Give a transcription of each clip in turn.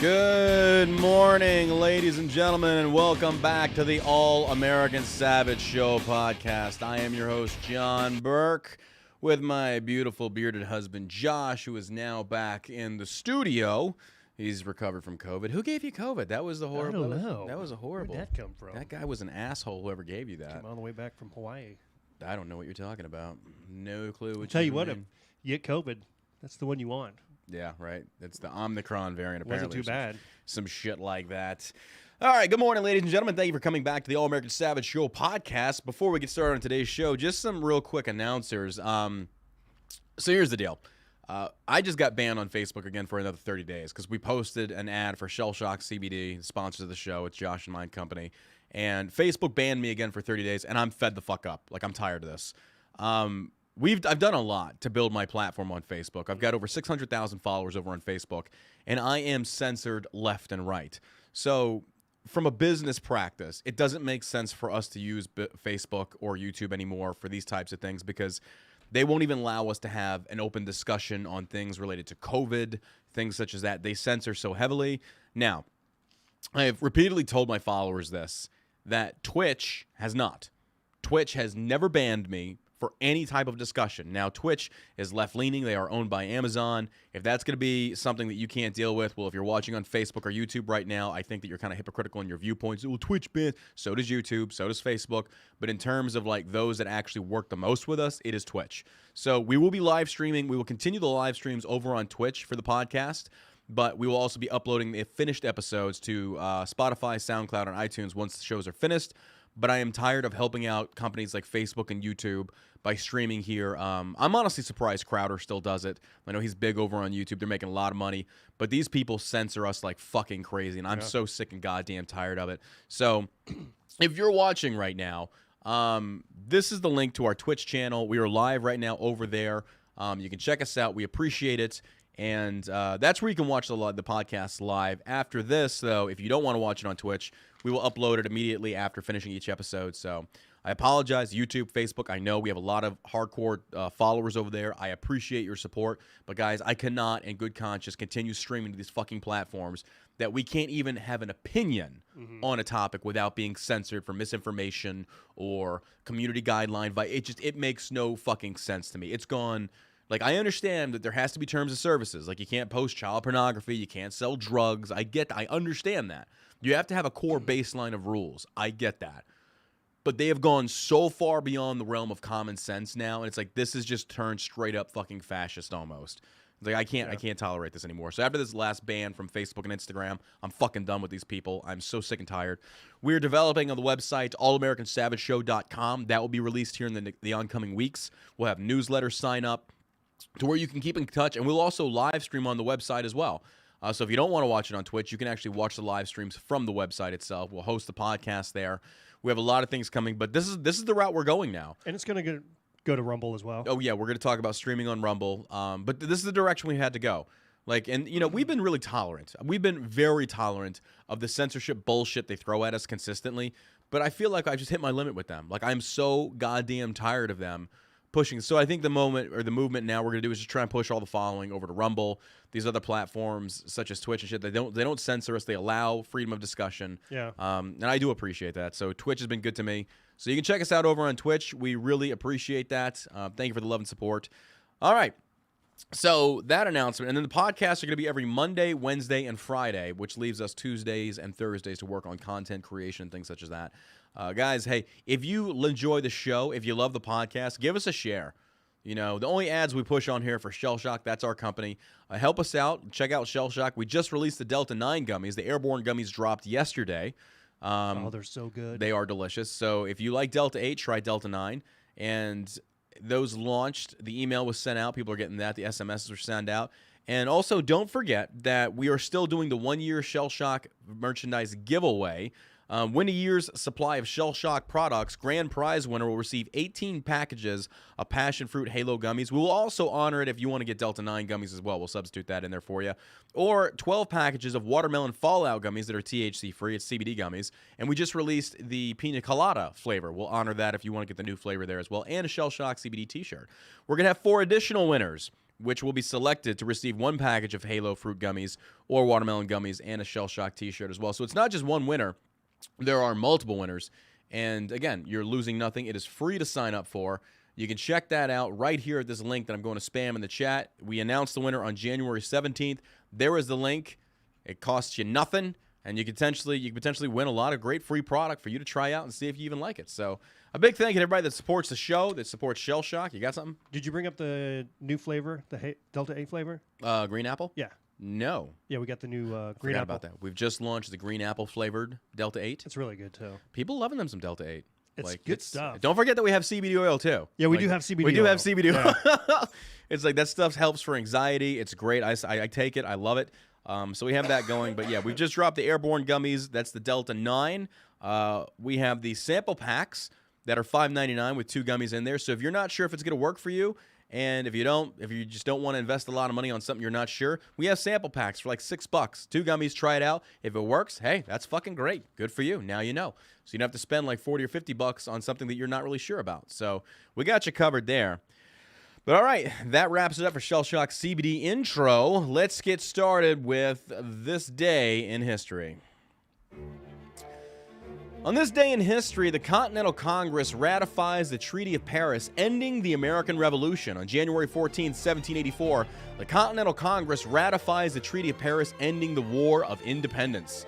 Good morning, ladies and gentlemen, and welcome back to the All-American Savage Show podcast. I am your host, John Burke, with my beautiful bearded husband, Josh, who is now back in the studio. He's recovered from COVID. Who gave you COVID? That was the horrible. I don't know. That was a horrible. Where'd that come from? That guy was an asshole, whoever gave you that. Came all the way back from Hawaii. I don't know what you're talking about. No clue. I'll tell you what, if you get COVID, that's the one you want. Yeah, right. It's the Omicron variant, apparently. Wasn't too bad. Some shit like that. All right, good morning, ladies and gentlemen. Thank you for coming back to the All-American Savage Show podcast. Before we get started on today's show, just some real quick announcers. So here's the deal. I just got banned on Facebook again for another 30 days because we posted an ad for Shell Shock CBD, sponsors of the show. It's Josh and my company. And Facebook banned me again for 30 days, and I'm fed the fuck up. Like, I'm tired of this. I've done a lot to build my platform on Facebook. I've got over 600,000 followers over on Facebook, and I am censored left and right. So from a business practice, it doesn't make sense for us to use Facebook or YouTube anymore for these types of things because they won't even allow us to have an open discussion on things related to COVID, things such as that. They censor so heavily. Now, I have repeatedly told my followers this, that Twitch has not. Twitch has never banned me for any type of discussion. Now, Twitch is left-leaning. They are owned by Amazon. If that's going to be something that you can't deal with, well, if you're watching on Facebook or YouTube right now, I think that you're kind of hypocritical in your viewpoints. Well, Twitch banned. So does YouTube. So does Facebook. But in terms of like those that actually work the most with us, it is Twitch. So we will be live streaming. We will continue the live streams over on Twitch for the podcast. But we will also be uploading the finished episodes to Spotify, SoundCloud, and iTunes once the shows are finished. But I am tired of helping out companies like Facebook and YouTube by streaming here. I'm honestly surprised Crowder still does it. I know he's big over on YouTube. They're making a lot of money. But these people censor us like fucking crazy, and I'm so sick and goddamn tired of it. So if you're watching right now, this is the link to our Twitch channel. We are live right now over there. You can check us out. We appreciate it. And that's where you can watch the podcast live. After this, though, if you don't want to watch it on Twitch, we will upload it immediately after finishing each episode. So I apologize, YouTube, Facebook. I know we have a lot of hardcore followers over there. I appreciate your support. But, guys, I cannot, in good conscience, continue streaming to these fucking platforms that we can't even have an opinion on a topic without being censored for misinformation or community guideline. It makes no fucking sense to me. It's gone. Like, I understand that there has to be terms of services. Like, you can't post child pornography. You can't sell drugs. I understand that. You have to have a core baseline of rules. I get that. But they have gone so far beyond the realm of common sense now, and it's like this has just turned straight up fucking fascist almost. It's like I can't tolerate this anymore. So after this last ban from Facebook and Instagram, I'm fucking done with these people. I'm so sick and tired. We're developing on the website allamericansavageshow.com. That will be released here in the oncoming weeks. We'll have newsletters sign up to where you can keep in touch, and we'll also live stream on the website as well. So if you don't want to watch it on Twitch, you can actually watch the live streams from the website itself. We'll host the podcast there. We have a lot of things coming, but this is the route we're going now. And it's going to go to Rumble as well. Oh, yeah, we're going to talk about streaming on Rumble, but this is the direction we had to go. Like, and, you know, we've been really tolerant. We've been very tolerant of the censorship bullshit they throw at us consistently, but I feel like I just hit my limit with them. Like, I'm so goddamn tired of them pushing. So I think the movement now we're going to do is just try and push all the following over to Rumble, these other platforms such as Twitch and shit. They don't censor us. They allow freedom of discussion. Yeah. And I do appreciate that. So Twitch has been good to me. So you can check us out over on Twitch. We really appreciate that. Thank you for the love and support. All right. So that announcement, and then the podcasts are going to be every Monday, Wednesday, and Friday, which leaves us Tuesdays and Thursdays to work on content creation, things such as that. Guys, hey, if you enjoy the show, if you love the podcast, give us a share. You know, the only ads we push on here for Shell Shock, that's our company. Help us out. Check out Shell Shock. We just released the Delta 9 gummies. The Airborne Gummies dropped yesterday. Oh, they're so good. They are delicious. So if you like Delta 8, try Delta 9. And those launched. The email was sent out. People are getting that. The SMSs were sent out. And also, don't forget that we are still doing the one-year Shell Shock merchandise giveaway. Win a year's supply of Shell Shock products. Grand prize winner will receive 18 packages of Passion Fruit Halo gummies. We will also honor it if you want to get Delta 9 gummies as well. We'll substitute that in there for you. Or 12 packages of Watermelon Fallout gummies that are THC-free. It's CBD gummies. And we just released the Pina Colada flavor. We'll honor that if you want to get the new flavor there as well. And a Shell Shock CBD t-shirt. We're going to have 4 additional winners which will be selected to receive one package of Halo fruit gummies or watermelon gummies and a Shell Shock t-shirt as well. So it's not just one winner. There are multiple winners. And again, you're losing nothing. It is free to sign up for. You can check that out right here at this link that I'm going to spam in the chat. We announced the winner on January 17th. There is the link. It costs you nothing, and you can potentially win a lot of great free product for you to try out and see if you even like it. So a big thank you to everybody that supports the show, that supports Shell Shock. You got something? Did you bring up the new flavor, the Delta 8 flavor? Green apple? Yeah. No. Yeah, we got the new green Forgot apple. about that. We've just launched the green apple flavored Delta 8. It's really good, too. People loving them some Delta 8. It's good stuff. Don't forget that we have CBD oil, too. Yeah, we do have CBD oil. We do have CBD oil. It's like that stuff helps for anxiety. It's great. I take it. I love it. So we have that going. But, yeah, we've just dropped the Airborne Gummies. That's the Delta 9. We have the sample packs that are $5.99 with 2 gummies in there. So if you're not sure if it's going to work for you, and if you just don't want to invest a lot of money on something you're not sure, we have sample packs for like $6. 2 gummies, try it out. If it works, hey, that's fucking great. Good for you. Now you know. So you don't have to spend like $40 or $50 on something that you're not really sure about. So we got you covered there. But all right, that wraps it up for Shell Shock CBD intro. Let's get started with this day in history. On this day in history, the Continental Congress ratifies the Treaty of Paris, ending the American Revolution. On January 14, 1784, the Continental Congress ratifies the Treaty of Paris, ending the War of Independence.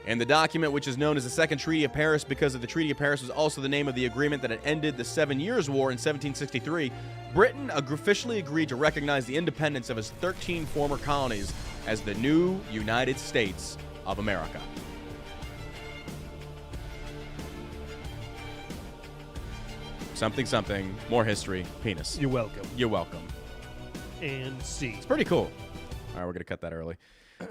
And the document, which is known as the Second Treaty of Paris because of the Treaty of Paris was also the name of the agreement that had ended the 7 Years' War in 1763, Britain officially agreed to recognize the independence of its 13 former colonies as the new United States of America. Something, something, more history, penis. You're welcome. You're welcome. And C. It's pretty cool. All right, we're going to cut that early.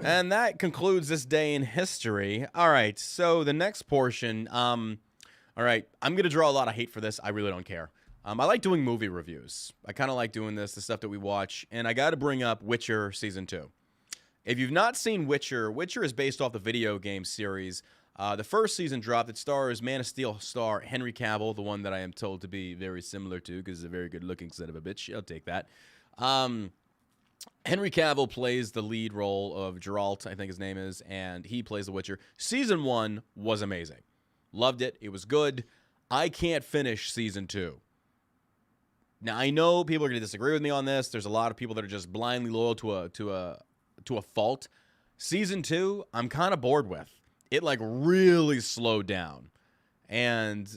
And that concludes this day in history. All right, so the next portion, all right, I'm going to draw a lot of hate for this. I really don't care. I like doing movie reviews. I kind of like doing this, the stuff that we watch. And I got to bring up Witcher Season 2. If you've not seen Witcher, Witcher is based off the video game series. The first season dropped. It stars Man of Steel star Henry Cavill, the one that I am told to be very similar to because he's a very good-looking son of a bitch. I'll take that. Henry Cavill plays the lead role of Geralt, I think his name is, and he plays the Witcher. Season 1 was amazing. Loved it. It was good. I can't finish Season 2. Now, I know people are going to disagree with me on this. There's a lot of people that are just blindly loyal to a fault. Season 2, I'm kind of bored with. It, like, really slowed down. And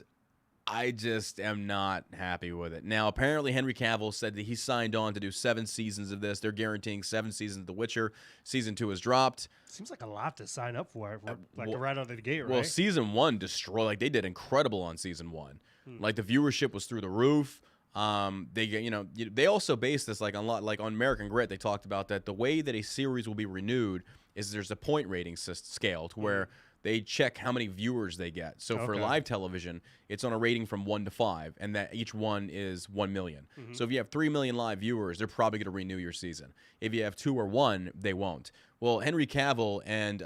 I just am not happy with it. Now, apparently, Henry Cavill said that he signed on to do 7 seasons of this. They're guaranteeing 7 seasons of The Witcher. Season 2 is dropped. Seems like a lot to sign up for, right out of the gate, right? Well, Season 1 destroyed. Like, they did incredible on Season 1. Like, the viewership was through the roof. They also based this like on American Grit. They talked about that the way that a series will be renewed is there's a point rating scale to where they check how many viewers they get. So for live television, it's on a rating from 1 to 5, and that each one is 1 million. So if you have 3 million live viewers, they're probably going to renew your season. If you have 2 or 1, they won't. Well, Henry Cavill and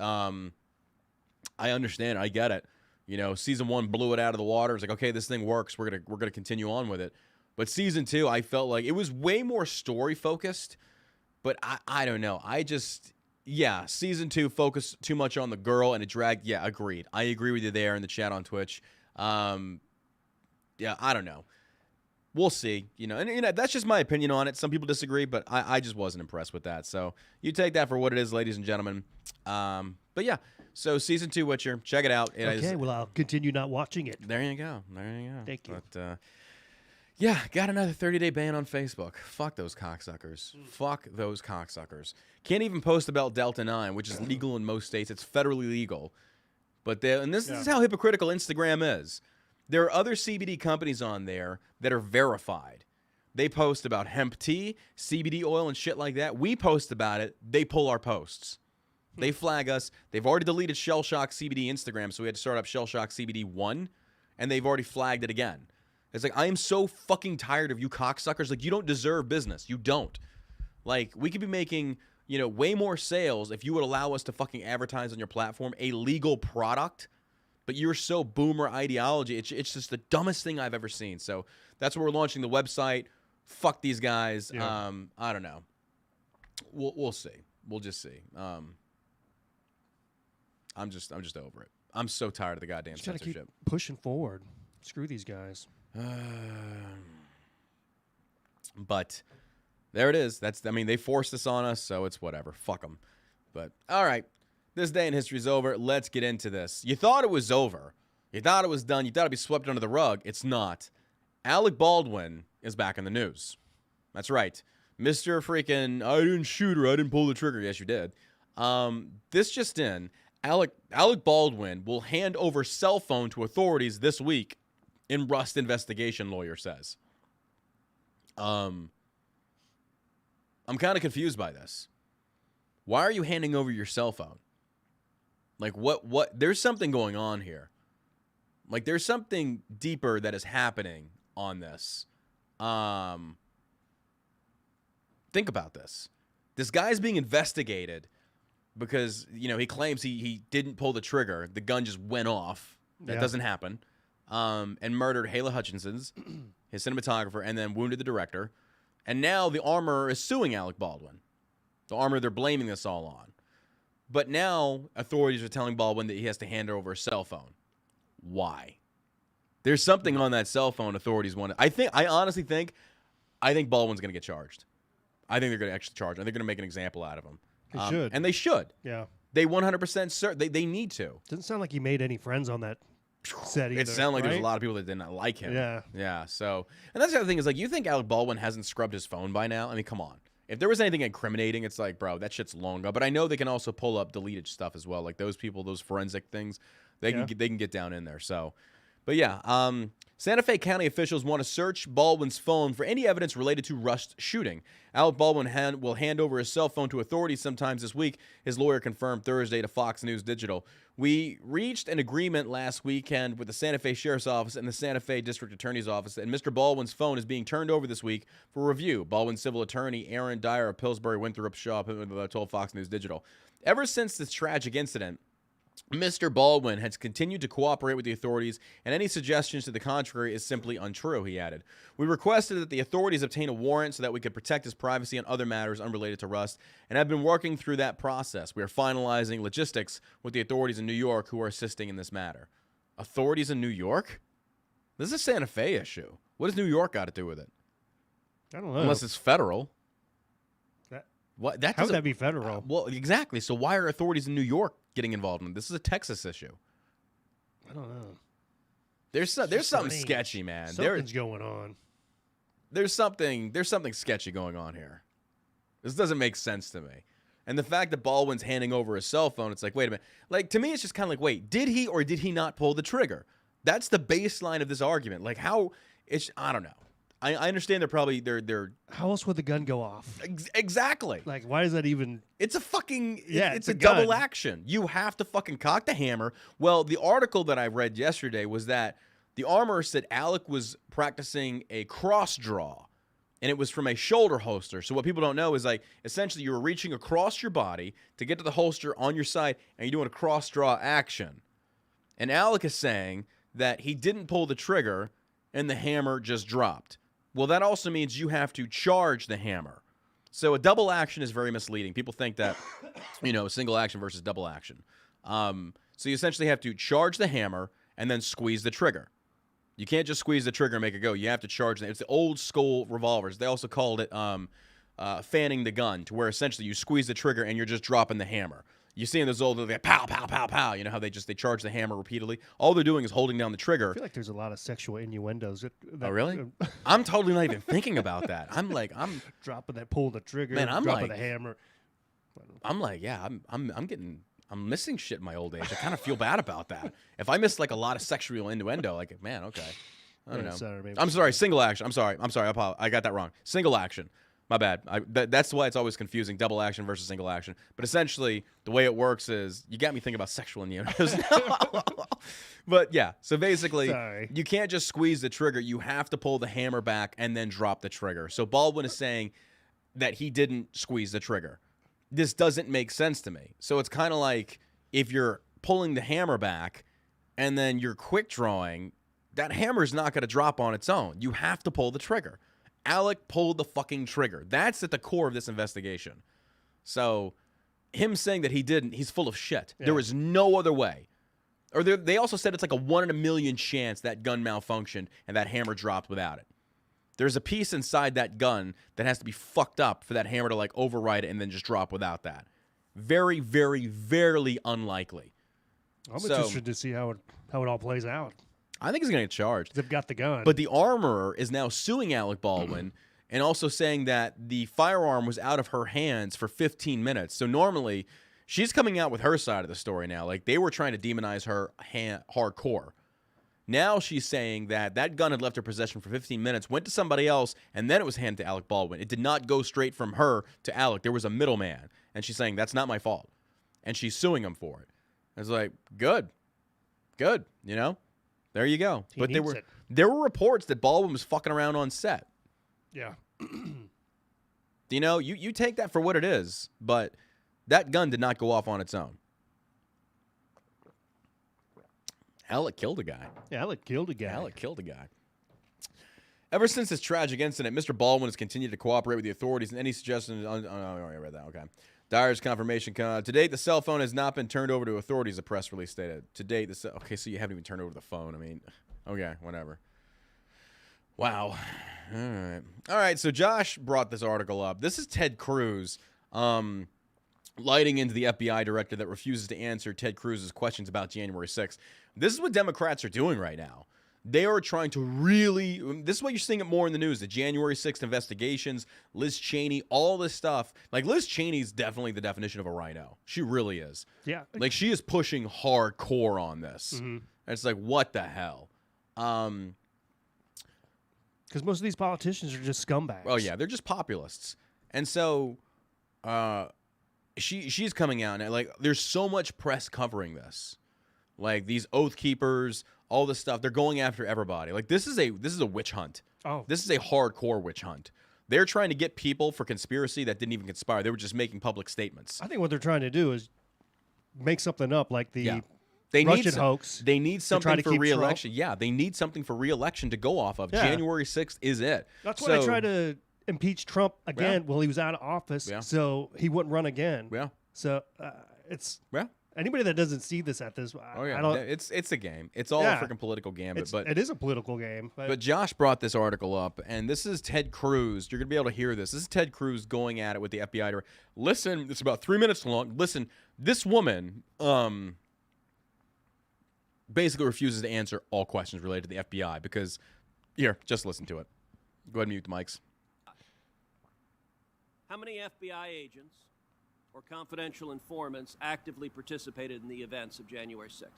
I understand, I get it. You know, season 1 blew it out of the water. It's like, okay, this thing works. We're gonna continue on with it. But season 2, I felt like it was way more story focused. But I don't know. Season 2 focused too much on the girl and it dragged. Yeah, agreed. I agree with you there in the chat on Twitch. I don't know. We'll see. And that's just my opinion on it. Some people disagree, but I just wasn't impressed with that. So you take that for what it is, ladies and gentlemen. But yeah, so season 2 Witcher, check it out. Well, I'll continue not watching it. There you go. Thank you. But, yeah, got another 30-day ban on Facebook. Fuck those cocksuckers. Fuck those cocksuckers. Can't even post about Delta 9, which is legal in most states. It's federally legal. But this is how hypocritical Instagram is. There are other CBD companies on there that are verified. They post about hemp tea, CBD oil, and shit like that. We post about it. They pull our posts. They flag us. They've already deleted Shell Shock CBD Instagram, so we had to start up Shell Shock CBD 1, and they've already flagged it again. It's like, I am so fucking tired of you cocksuckers. Like, you don't deserve business. You don't. Like, we could be making, way more sales if you would allow us to fucking advertise on your platform a legal product. But you're so boomer ideology. It's just the dumbest thing I've ever seen. So that's where we're launching the website. Fuck these guys. Yeah. I don't know. We'll see. We'll just see. I'm just over it. I'm so tired of the goddamn Just gotta censorship. keep pushing forward. Screw these guys. But there it is. They forced this on us, so it's whatever. Fuck them. But all right, this day in history is over. Let's get into this. You thought it was over. You thought it was done. You thought it'd be swept under the rug. It's not. Alec Baldwin is back in the news. That's right. Mr. freaking, I didn't shoot her. I didn't pull the trigger. Yes, you did. This just in. Alec Baldwin will hand over cell phone to authorities this week in Rust investigation, lawyer says. I'm kind of confused by this. Why are you handing over your cell phone? Like, what? There's something going on here. Like, there's something deeper that is happening on this. Think about this. This guy's being investigated because, he claims he didn't pull the trigger. The gun just went off. That doesn't happen. And murdered Hala Hutchinson's, his cinematographer, and then wounded the director. And now the armorer is suing Alec Baldwin. The armorer they're blaming this all on. But now authorities are telling Baldwin that he has to hand over a cell phone. Why? There's something on that cell phone authorities want. I honestly think Baldwin's going to get charged. I think they're going to actually charge him. They're going to make an example out of him. They should. And they should. Yeah. They 100% they need to. Doesn't sound like he made any friends on that set either. It sounded like right? there's a lot of people that did not like him. Yeah. Yeah. So, and that's the other thing is, like, you think Alec Baldwin hasn't scrubbed his phone by now? I mean, come on. If there was anything incriminating, it's like, bro, that shit's long gone. But I know they can also pull up deleted stuff as well. Like those people, those forensic things, they can get down in there. So, but yeah, Santa Fe County officials want to search Baldwin's phone for any evidence related to Rust shooting. Alec Baldwin will hand over his cell phone to authorities sometimes this week, his lawyer confirmed Thursday to Fox News Digital. We reached an agreement last weekend with the Santa Fe Sheriff's Office and the Santa Fe District Attorney's Office, and Mr. Baldwin's phone is being turned over this week for review. Baldwin's civil attorney, Aaron Dyer of Pillsbury Winthrop Shaw, told Fox News Digital. Ever since this tragic incident, Mr. Baldwin has continued to cooperate with the authorities, and any suggestions to the contrary is simply untrue, he added. We requested that the authorities obtain a warrant so that we could protect his privacy and other matters unrelated to Rust, and have been working through that process. We are finalizing logistics with the authorities in New York who are assisting in this matter. Authorities in New York? This is a Santa Fe issue. What does New York got to do with it? I don't know. Unless it's federal. How would that be federal? Well, exactly. So why are authorities in New York getting involved in it? This is a Texas issue. I don't know. There's something sketchy, man. Something's going on. There's something sketchy going on here. This doesn't make sense to me. And the fact that Baldwin's handing over his cell phone, it's like, wait a minute. Like, to me, it's just kind of like, wait, did he or did he not pull the trigger? That's the baseline of this argument. Like, I don't know. I understand they're How else would the gun go off? Exactly. Like, why is that even? It's a fucking it's a gun. double action. You have to fucking cock the hammer. Well, the article that I read yesterday was that the armorer said Alec was practicing a cross draw, and it was from a shoulder holster. So what people don't know is, like, essentially you were reaching across your body to get to the holster on your side, and you're doing a cross draw action. And Alec is saying that he didn't pull the trigger and the hammer just dropped. Well, that also means you have to charge the hammer. So a double action is very misleading. People think that, single action versus double action. So you essentially have to charge the hammer and then squeeze the trigger. You can't just squeeze the trigger and make it go. You have to charge it. It's the old school revolvers. They also called it fanning the gun, to where essentially you squeeze the trigger and you're just dropping the hammer. You see in those old, like, pow, pow, pow, pow. You know how they charge the hammer repeatedly? All they're doing is holding down the trigger. I feel like there's a lot of sexual innuendos. Oh, really? I'm totally not even thinking about that. I'm dropping that, pulling the trigger, man, I'm dropping like, the hammer. I'm like, yeah, I'm missing shit in my old age. I kind of feel bad about that. If I miss, like, a lot of sexual innuendo, like, man, okay. I don't know. I'm sorry, single action. I'm sorry. I got that wrong. Single action. My bad. That's why it's always confusing, double action versus single action. But essentially, the way it works is, you got me thinking about sexual innuendos. But yeah, so basically, you can't just squeeze the trigger. You have to pull the hammer back and then drop the trigger. So Baldwin is saying that he didn't squeeze the trigger. This doesn't make sense to me. So it's kind of like, if you're pulling the hammer back and then you're quick drawing, that hammer's not going to drop on its own. You have to pull the trigger. Alec pulled the fucking trigger. That's at the core of this investigation. So him saying that he didn't, he's full of shit. Yeah. There was no other way. Or they also said it's like a 1 in a million chance that gun malfunctioned and that hammer dropped without it. There's a piece inside that gun that has to be fucked up for that hammer to like override it and then just drop without that. Very, very, very unlikely. I'm interested to see how it all plays out. I think he's going to get charged. They've got the gun. But the armorer is now suing Alec Baldwin and also saying that the firearm was out of her hands for 15 minutes. So normally, she's coming out with her side of the story now. Like, they were trying to demonize her hardcore. Now she's saying that that gun had left her possession for 15 minutes, went to somebody else, and then it was handed to Alec Baldwin. It did not go straight from her to Alec. There was a middleman. And she's saying, that's not my fault. And she's suing him for it. It's like, good. Good, you know? There you go. But there were reports that Baldwin was fucking around on set. Yeah. You know, you take that for what it is, but that gun did not go off on its own. Alec killed a guy. Yeah, Alec killed a guy. Alec killed a guy. Ever since this tragic incident, Mr. Baldwin has continued to cooperate with the authorities, and any suggestions... I read that. Okay. Dyer's confirmation. To date, the cell phone has not been turned over to authorities, a press release stated. To date, okay, so you haven't even turned over the phone. I mean, okay, whatever. Wow. All right, so Josh brought this article up. This is Ted Cruz lighting into the FBI director that refuses to answer Ted Cruz's questions about January 6th. This is what Democrats are doing right now. They are trying to really, this is what you're seeing it more in the news, the January 6th investigations, Liz Cheney, all this stuff. Like, Liz Cheney's definitely the definition of a rhino. She really is. Yeah. Like, she is pushing hardcore on this. Mm-hmm. And it's like, what the hell? Because most of these politicians are just scumbags. Oh, yeah, they're just populists. And so she's coming out, and like, there's so much press covering this. Like, these oath keepers, all this stuff, they're going after everybody. Like, this is a witch hunt. Oh. This is a hardcore witch hunt. They're trying to get people for conspiracy that didn't even conspire. They were just making public statements. I think what they're trying to do is make something up, like the They Russian hoax. They need something for re-election. Trump. Yeah, they need something for re-election to go off of. Yeah. January 6th is it. That's why they tried to impeach Trump again while he was out of office, so he wouldn't run again. Yeah. So it's... Yeah. Anybody that doesn't see this at this, I don't. It's a game. It's all a freaking political gambit. But it is a political game. But Josh brought this article up, and this is Ted Cruz. You're gonna be able to hear this. This is Ted Cruz going at it with the FBI. Listen, it's about 3 minutes long. Listen, this woman basically refuses to answer all questions related to the FBI because here, just listen to it. Go ahead and mute the mics. How many FBI agents or confidential informants actively participated in the events of January 6th?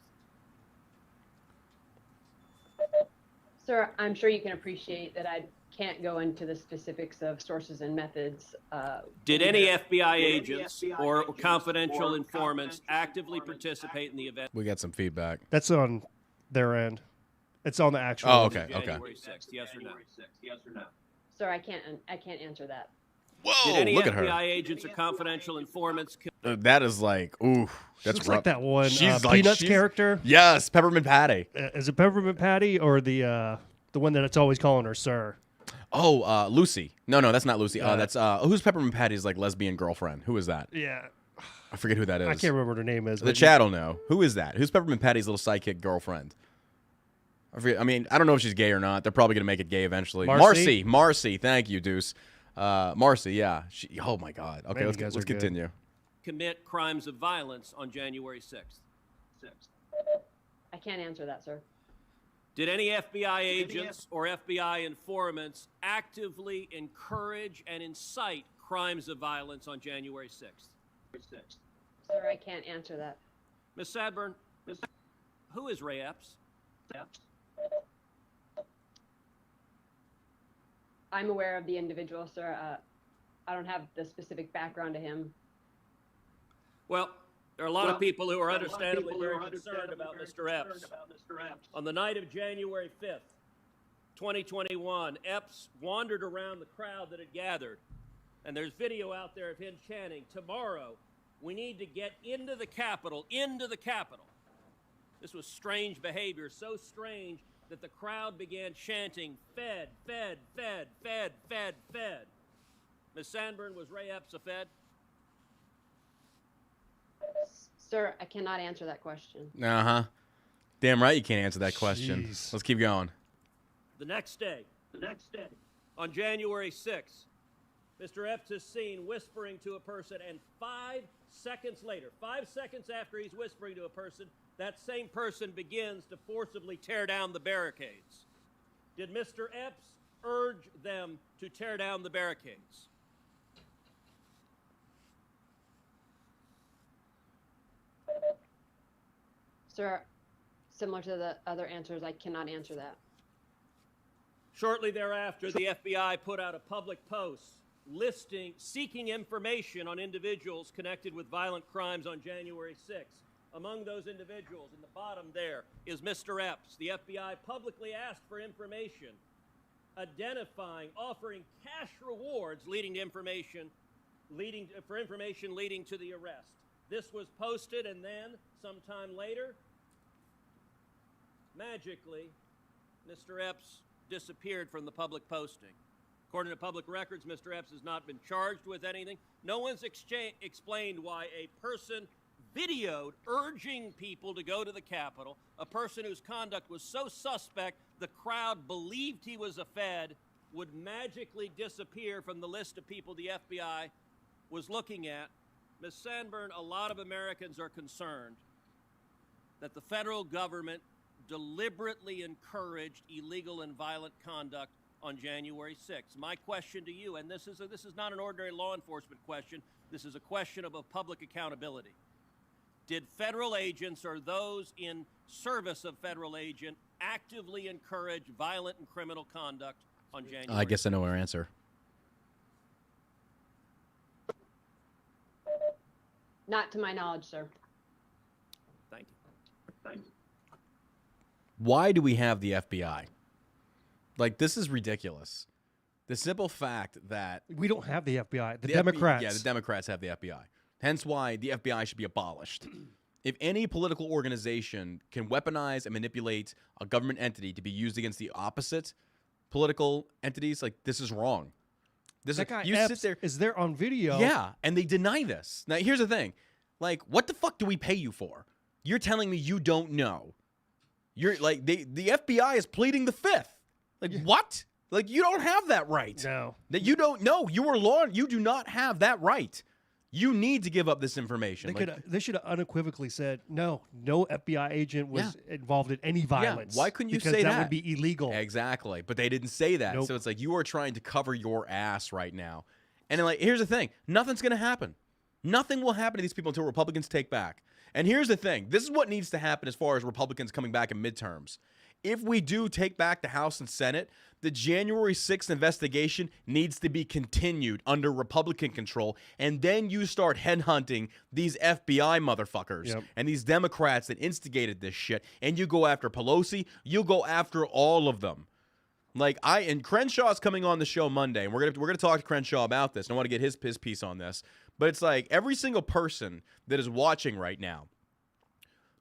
Sir, I'm sure you can appreciate that I can't go into the specifics of sources and methods. Did any FBI agents or confidential informants actively participate in the event? We got some feedback. That's on their end. It's on the actual. Oh, okay, January 6th, yes or no? Sir, I can't answer that. Whoa! Did any Look FBI at her. agents or confidential informants? That is like, ooh, that's Looks rough. like that one She's Peanuts character. Yes, Peppermint Patty. Is it Peppermint Patty or the one that it's always calling her sir? Oh, Lucy. No, that's not Lucy. That's who's Peppermint Patty's like lesbian girlfriend? Who is that? Yeah. I forget who that is. I can't remember what her name is. The chat will know. Who is that? Who's Peppermint Patty's little sidekick girlfriend? I forget. I mean, I don't know if she's gay or not. They're probably gonna make it gay eventually. Marcy. Thank you, Deuce. Marcy, yeah. Oh my God. Okay, Man, let's continue. Commit crimes of violence on January 6th. I can't answer that, sir. Did any FBI agents or FBI informants actively encourage and incite crimes of violence on January 6th? Sir, I can't answer that. Ms. Sadburn, who is Ray Epps? I'm aware of the individual, sir. I don't have the specific background to him. Well, there are a lot of people who are understandably very concerned about Mr. Epps. On the night of January 5th, 2021, Epps wandered around the crowd that had gathered, and there's video out there of him chanting, "Tomorrow, we need to get into the Capitol, into the Capitol." This was strange behavior, so strange that the crowd began chanting, "Fed, Fed, Fed, Fed, Fed, Fed." Ms. Sandburn, was Ray Epps a Fed? Sir, I cannot answer that question. Uh-huh. Damn right you can't answer that question. Jeez. Let's keep going. The next day, on January 6th, Mr. Epps is seen whispering to a person, and 5 seconds later, 5 seconds after he's whispering to a person, that same person begins to forcibly tear down the barricades. Did Mr. Epps urge them to tear down the barricades? Sir, similar to the other answers, I cannot answer that. Shortly thereafter, the FBI put out a public post seeking information on individuals connected with violent crimes on January 6th. Among those individuals, in the bottom there, is Mr. Epps. The FBI publicly asked for information, offering cash rewards for information leading to the arrest. This was posted, and then, sometime later, magically, Mr. Epps disappeared from the public posting. According to public records, Mr. Epps has not been charged with anything. No one's explained why a person videoed urging people to go to the Capitol, a person whose conduct was so suspect the crowd believed he was a Fed, would magically disappear from the list of people the FBI was looking at. Ms. Sandburn, a lot of Americans are concerned that the federal government deliberately encouraged illegal and violent conduct on January 6th. My question to you, and this is not an ordinary law enforcement question, this is a question of public accountability. Did federal agents or those in service of federal agent actively encourage violent and criminal conduct on January 6th? I guess I know our answer. Not to my knowledge, sir. Thank you. Why do we have the FBI? Like, this is ridiculous. The simple fact that We don't have the FBI. The the Democrats. yeah, the Democrats have the FBI. Hence why the FBI should be abolished. If any political organization can weaponize and manipulate a government entity to be used against the opposite political entities, like, this is wrong. This That guy you Epps sit there. is there on video. Yeah, and they deny this. Now, here's the thing. Like, what the fuck do we pay you for? You're telling me you don't know. You're like, the FBI is pleading the fifth. Like, what? Like, you don't have that right. No. That you don't know. You are law. You do not have that right. You need to give up this information. They should have unequivocally said, no FBI agent was involved in any violence. Why couldn't you because say that? That would be illegal. Exactly. But they didn't say that. Nope. So it's like you are trying to cover your ass right now. And like, here's the thing. Nothing's going to happen. Nothing will happen to these people until Republicans take back. And here's the thing. This is what needs to happen as far as Republicans coming back in midterms. If we do take back the House and Senate, the January 6th investigation needs to be continued under Republican control, and then you start headhunting these FBI motherfuckers and these Democrats that instigated this shit, and you go after Pelosi, you go after all of them. Like, and Crenshaw's coming on the show Monday, and we're gonna talk to Crenshaw about this, and I want to get his piece on this. But it's like every single person that is watching right now,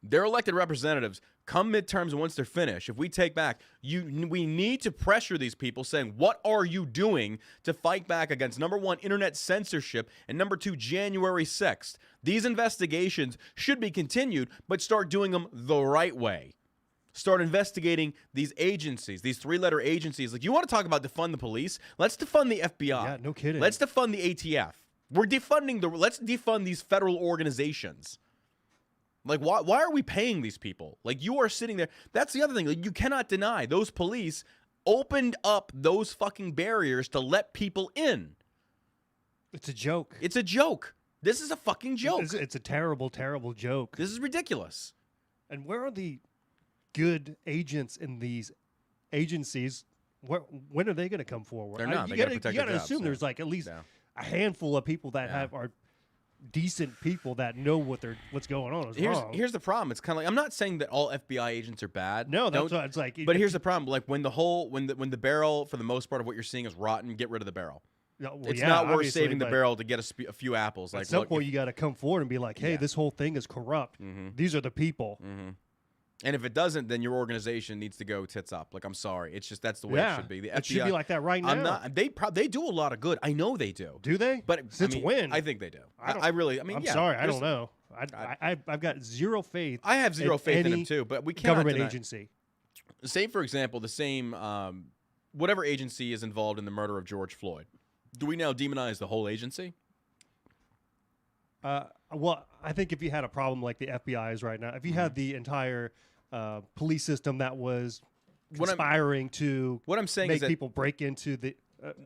their elected representatives, come midterms and once they're finished, if we take back, we need to pressure these people saying, what are you doing to fight back against, number one, internet censorship, and number two, January 6th. These investigations should be continued, but start doing them the right way. Start investigating these agencies, these three-letter agencies. Like, you want to talk about defund the police? Let's defund the FBI. Yeah, no kidding. Let's defund the ATF. Let's defund these federal organizations. Like, why are we paying these people? Like, you are sitting there. That's the other thing. Like, you cannot deny those police opened up those fucking barriers to let people in. It's a joke. It's a joke. This is a fucking joke. It's a terrible, terrible joke. This is ridiculous. And where are the good agents in these agencies? When are they going to come forward? They're not. You They gotta got to assume there's like at least a handful of people that are decent people that know what's going on is wrong. Here's the problem. It's kind of like, I'm not saying that all FBI agents are bad. No, that's what it's like. But here's the problem. Like, when the barrel, for the most part of what you're seeing, is rotten, get rid of the barrel. It's not worth saving the barrel to get a few apples. Like, at some point, you got to come forward and be like, hey, this whole thing is corrupt. These are the people. And if it doesn't, then your organization needs to go tits up. Like, I'm sorry. It's just that's the way it should be. The FBI, it should be like that right now. I'm not. They do a lot of good. I know they do. Do they? But since when? I think they do. I really. I mean, I'm sorry. I don't know. I've got zero faith. I have zero faith in them too. But we can't government agency. Say, for example, the same whatever agency is involved in the murder of George Floyd. Do we now demonize the whole agency? Well, I think if you had a problem like the FBI is right now, if you had the entire police system that was conspiring to what I'm saying make is that people break into the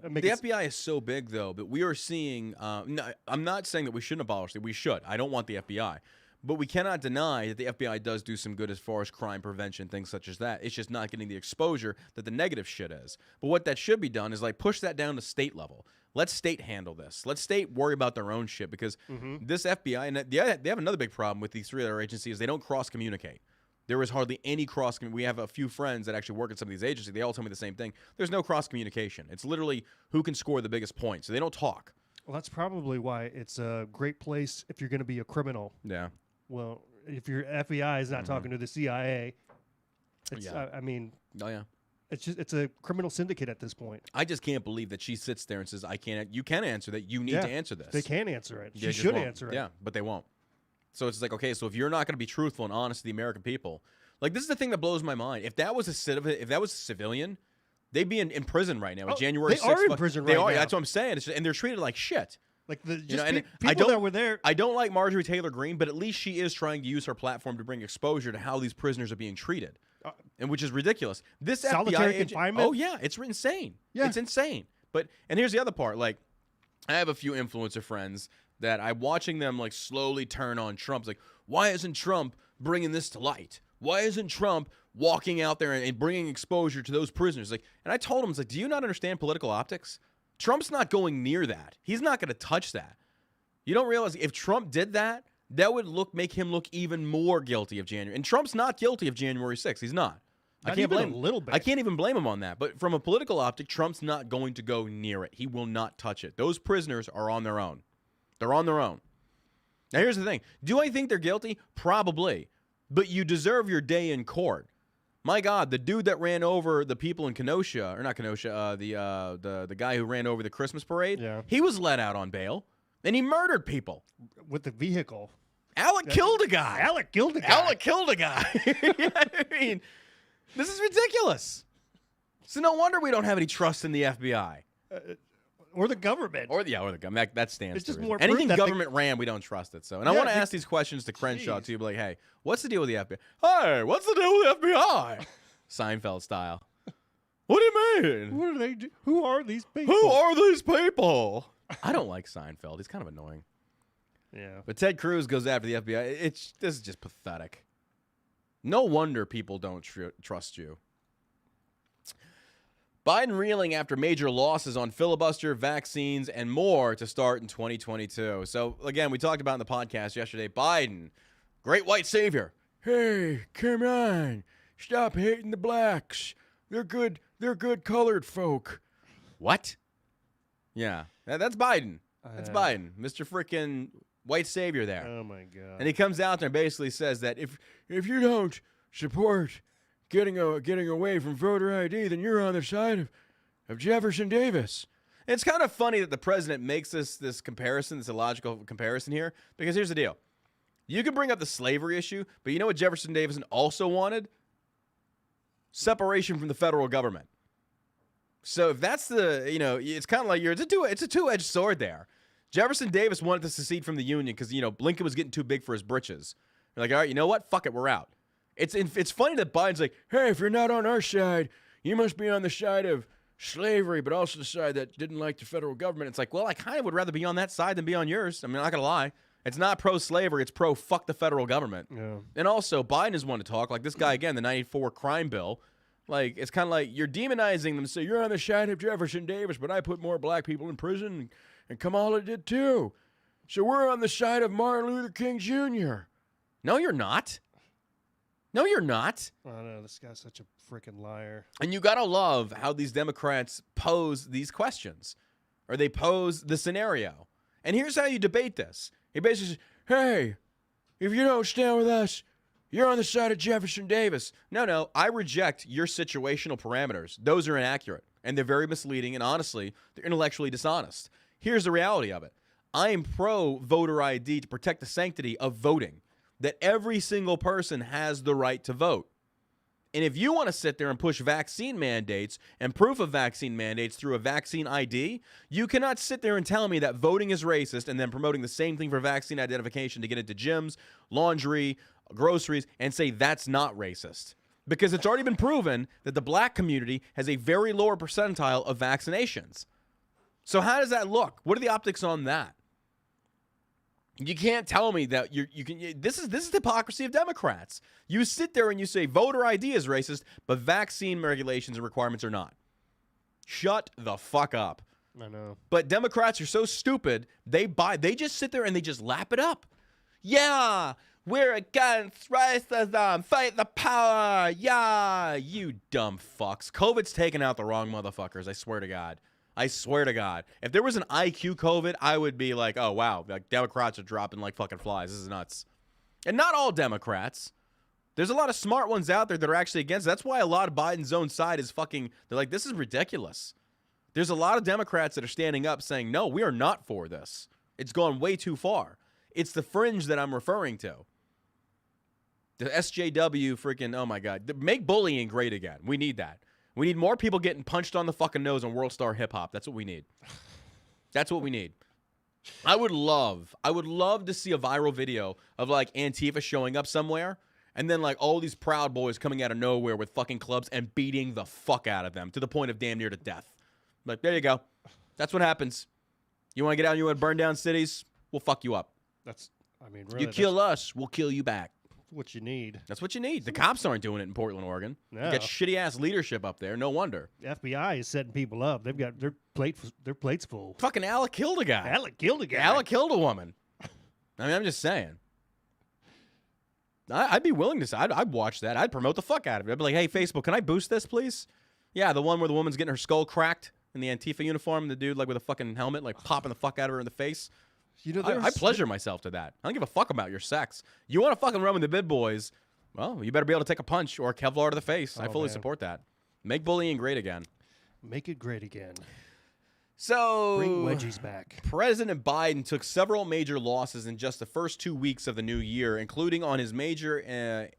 FBI is so big, though, but we are seeing no, I'm not saying that we shouldn't abolish it. We should. I don't want the FBI. But we cannot deny that the FBI does do some good as far as crime prevention, things such as that. It's just not getting the exposure that the negative shit is. But what that should be done is like push that down to state level. Let state handle this. Let state worry about their own shit because this FBI, and they have another big problem with these three other agencies. They don't cross-communicate. There is hardly any we have a few friends that actually work at some of these agencies. They all tell me the same thing. There's no cross-communication. It's literally who can score the biggest points. So they don't talk. Well, that's probably why it's a great place if you're going to be a criminal. Yeah. Well, if your FBI is not talking to the CIA, it's, I mean, oh yeah, it's a criminal syndicate at this point. I just can't believe that she sits there and says, "I can't." You can answer that. You need to answer this. They can answer it. She should answer it. Yeah, but they won't. So it's like, okay, so if you're not going to be truthful and honest to the American people, like this is the thing that blows my mind. If that was a civilian, they'd be in prison right now. January 6th, they are in prison right now. That's what I'm saying. And they're treated like shit. Like the people that were there. I don't like Marjorie Taylor Greene, but at least she is trying to use her platform to bring exposure to how these prisoners are being treated, and which is ridiculous. This solitary FBI confinement. Oh yeah, it's insane. Yeah, it's insane. And here's the other part. Like, I have a few influencer friends that I'm watching them like slowly turn on Trump. It's like, why isn't Trump bringing this to light? Why isn't Trump walking out there and bringing exposure to those prisoners? Like, and I told him, it's like, do you not understand political optics? Trump's not going near that. He's not going to touch that. You don't realize if Trump did that, that would make him look even more guilty of January. And Trump's not guilty of January 6th. He's not. I can't blame him. A little bit. I can't even blame him on that. But from a political optic, Trump's not going to go near it. He will not touch it. Those prisoners are on their own. They're on their own. Now, here's the thing. Do I think they're guilty? Probably. But you deserve your day in court. My God, the dude that ran over the people in Kenosha, or not Kenosha, the guy who ran over the Christmas parade, he was let out on bail, and he murdered people. With the vehicle. Alec killed a guy. Alec killed a guy. Alec killed a guy. I mean, this is ridiculous. So no wonder we don't have any trust in the FBI. Or the government. Or the government. That stands it's just to more anything government ran, we don't trust it. So, and I want to ask these questions to Crenshaw too. Be like, hey, what's the deal with the FBI? Hey, what's the deal with the FBI? Seinfeld style. What do you mean? What do they do? Who are these people? Who are these people? I don't like Seinfeld. He's kind of annoying. Yeah. But Ted Cruz goes after the FBI. This is just pathetic. No wonder people don't trust you. Biden reeling after major losses on filibuster, vaccines, and more to start in 2022. So, again, we talked about in the podcast yesterday, Biden, great white savior. Hey, come on. Stop hating the blacks. They're good colored folk. What? Yeah, that's Biden. That's Biden, Mr. Freaking white savior there. Oh, my God. And he comes out there and basically says that if you don't support getting away from voter ID, then you're on the side of Jefferson Davis. And it's kind of funny that the president makes this comparison, this illogical comparison here, because here's the deal. You can bring up the slavery issue, but you know what Jefferson Davis also wanted? Separation from the federal government. So if that's it's kind of like it's a two-edged sword there. Jefferson Davis wanted to secede from the Union because, Lincoln was getting too big for his britches. They're like, all right, you know what? Fuck it, we're out. It's funny that Biden's like, hey, if you're not on our side, you must be on the side of slavery, but also the side that didn't like the federal government. It's like, well, I kind of would rather be on that side than be on yours. I mean, I'm not going to lie. It's not pro-slavery. It's pro-fuck the federal government. Yeah. And also, Biden is one to talk. Like this guy, again, the 94 crime bill. Like, it's kind of like you're demonizing them. So you're on the side of Jefferson Davis, but I put more black people in prison, and Kamala did too. So we're on the side of Martin Luther King Jr. No, you're not. No, you're not. I know, this guy's such a freaking liar. And you got to love how these Democrats pose these questions, or they pose the scenario. And here's how you debate this. He basically says, hey, if you don't stand with us, You're on the side of Jefferson Davis. No, I reject your situational parameters. Those are inaccurate, and they're very misleading, and honestly, they're intellectually dishonest. Here's the reality of it. I am pro voter ID to protect the sanctity of voting, that every single person has the right to vote. And if you want to sit there and push vaccine mandates and proof of vaccine mandates through a vaccine ID, you cannot sit there and tell me that voting is racist and then promoting the same thing for vaccine identification to get into gyms, laundry, groceries, and say that's not racist. Because it's already been proven that the black community has a very lower percentile of vaccinations. So how does that look? What are the optics on that? You can't tell me that you can. This is the hypocrisy of Democrats. You sit there and you say voter ID is racist, but vaccine regulations and requirements are not. Shut the fuck up. I know. But Democrats are so stupid. They just sit there and they just lap it up. Yeah, we're against racism. Fight the power. Yeah, you dumb fucks. COVID's taking out the wrong motherfuckers. I swear to God. I swear to God. If there was an IQ COVID, I would be like, oh, wow, like Democrats are dropping like fucking flies. This is nuts. And not all Democrats. There's a lot of smart ones out there that are actually against it. That's why a lot of Biden's own side is fucking, they're like, this is ridiculous. There's a lot of Democrats that are standing up saying, no, we are not for this. It's gone way too far. It's the fringe that I'm referring to. The SJW freaking, oh my God. Make bullying great again. We need that. We need more people getting punched on the fucking nose on World Star Hip Hop. That's what we need. That's what we need. I would love to see a viral video of like Antifa showing up somewhere and then like all these Proud Boys coming out of nowhere with fucking clubs and beating the fuck out of them to the point of damn near to death. Like, there you go. That's what happens. You want to get out and you want to burn down cities? We'll fuck you up. Really, you kill us, we'll kill you back. What you need. That's what you need. The cops aren't doing it in Portland, Oregon. No. You got shitty ass leadership up there. No wonder. The FBI is setting people up. They've got their plates full. Fucking Alec killed a guy. Alec killed a guy. Alec killed a woman. I mean, I'm just saying. I'd be willing to say, I'd watch that. I'd promote the fuck out of it. I'd be like, hey, Facebook, can I boost this, please? Yeah, the one where the woman's getting her skull cracked in the Antifa uniform. The dude, like, with a fucking helmet, like, popping the fuck out of her in the face. You know, I pleasure myself to that. I don't give a fuck about your sex. You want to fucking run with the big boys, well, you better be able to take a punch or a Kevlar to the face. I fully support that. Make bullying great again. Make it great again. So, bring wedgies back. President Biden took several major losses in just the first 2 weeks of the new year, including on his major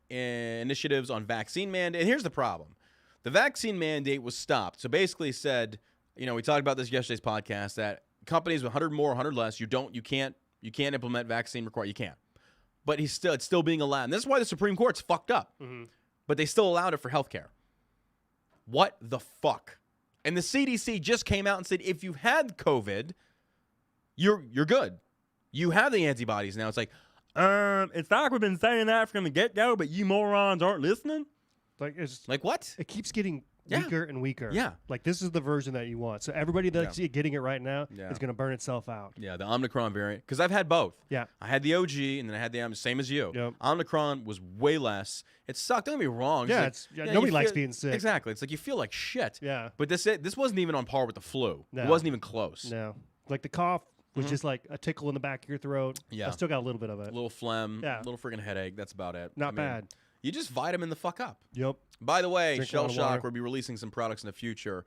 initiatives on vaccine mandate. And here's the problem. The vaccine mandate was stopped. So basically said, you know, we talked about this yesterday's podcast, that companies with 100 more, 100 less, you can't implement vaccine requirement. You can't. But it's still being allowed. And this is why the Supreme Court's fucked up. Mm-hmm. But they still allowed it for healthcare. What the fuck? And the CDC just came out and said, if you had COVID, you're good. You have the antibodies now. It's like, it's like we've been saying that from the get-go, but you morons aren't listening. Like what? It keeps getting weaker and weaker. Yeah. Like, this is the version that you want. So everybody that's getting it right now is going to burn itself out. Yeah, the Omicron variant. Because I've had both. Yeah. I had the OG, and then I had the same as you. Yep. Omicron was way less. It sucked. Don't get me wrong. Yeah, nobody likes being sick. Exactly. It's like you feel like shit. Yeah. But this wasn't even on par with the flu. No. It wasn't even close. No. Like the cough was just like a tickle in the back of your throat. Yeah. I still got a little bit of it. A little phlegm. Yeah. A little freaking headache. That's about it. Not bad. You just vitamin the fuck up. Yep. By the way, Drink Shell Shock will be releasing some products in the future.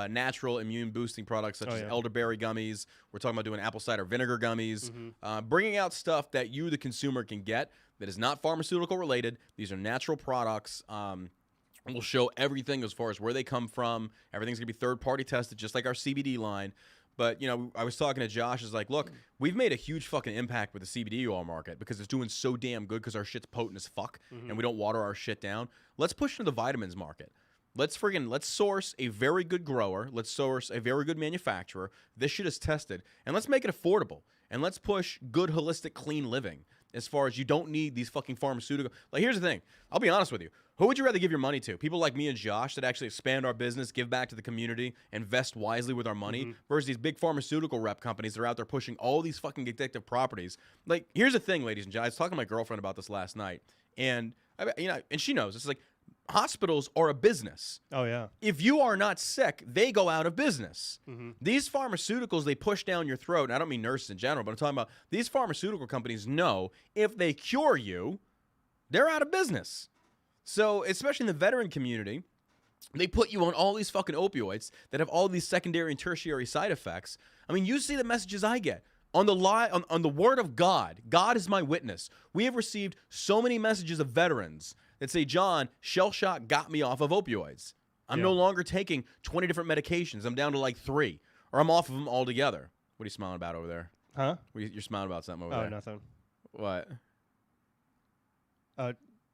Natural immune boosting products such as elderberry gummies. We're talking about doing apple cider vinegar gummies. Mm-hmm. Bringing out stuff that you, the consumer, can get that is not pharmaceutical related. These are natural products. We'll show everything as far as where they come from. Everything's going to be third-party tested, just like our CBD line. But, you know, I was talking to Josh. It's like, look, we've made a huge fucking impact with the CBD oil market because it's doing so damn good because our shit's potent as fuck and we don't water our shit down. Let's push into the vitamins market. Let's source a very good grower. Let's source a very good manufacturer. This shit is tested. And let's make it affordable. And let's push good, holistic, clean living as far as you don't need these fucking pharmaceutical. Like, here's the thing. I'll be honest with you. Who would you rather give your money to? People like me and Josh that actually expand our business, give back to the community, invest wisely with our money, versus these big pharmaceutical rep companies that are out there pushing all these fucking addictive properties. Like, here's the thing, ladies and gentlemen. I was talking to my girlfriend about this last night, and and she knows. It's like, hospitals are a business. Oh, yeah. If you are not sick, they go out of business. These pharmaceuticals, they push down your throat. And I don't mean nurses in general, but I'm talking about these pharmaceutical companies know if they cure you, they're out of business. So, especially in the veteran community, they put you on all these fucking opioids that have all these secondary and tertiary side effects. I mean, you see the messages I get. On the word of God, God is my witness. We have received so many messages of veterans that say, John, shell shock got me off of opioids. I'm no longer taking 20 different medications. I'm down to like 3. Or I'm off of them altogether. What are you smiling about over there? Huh? You're smiling about something over there. Oh, nothing. What?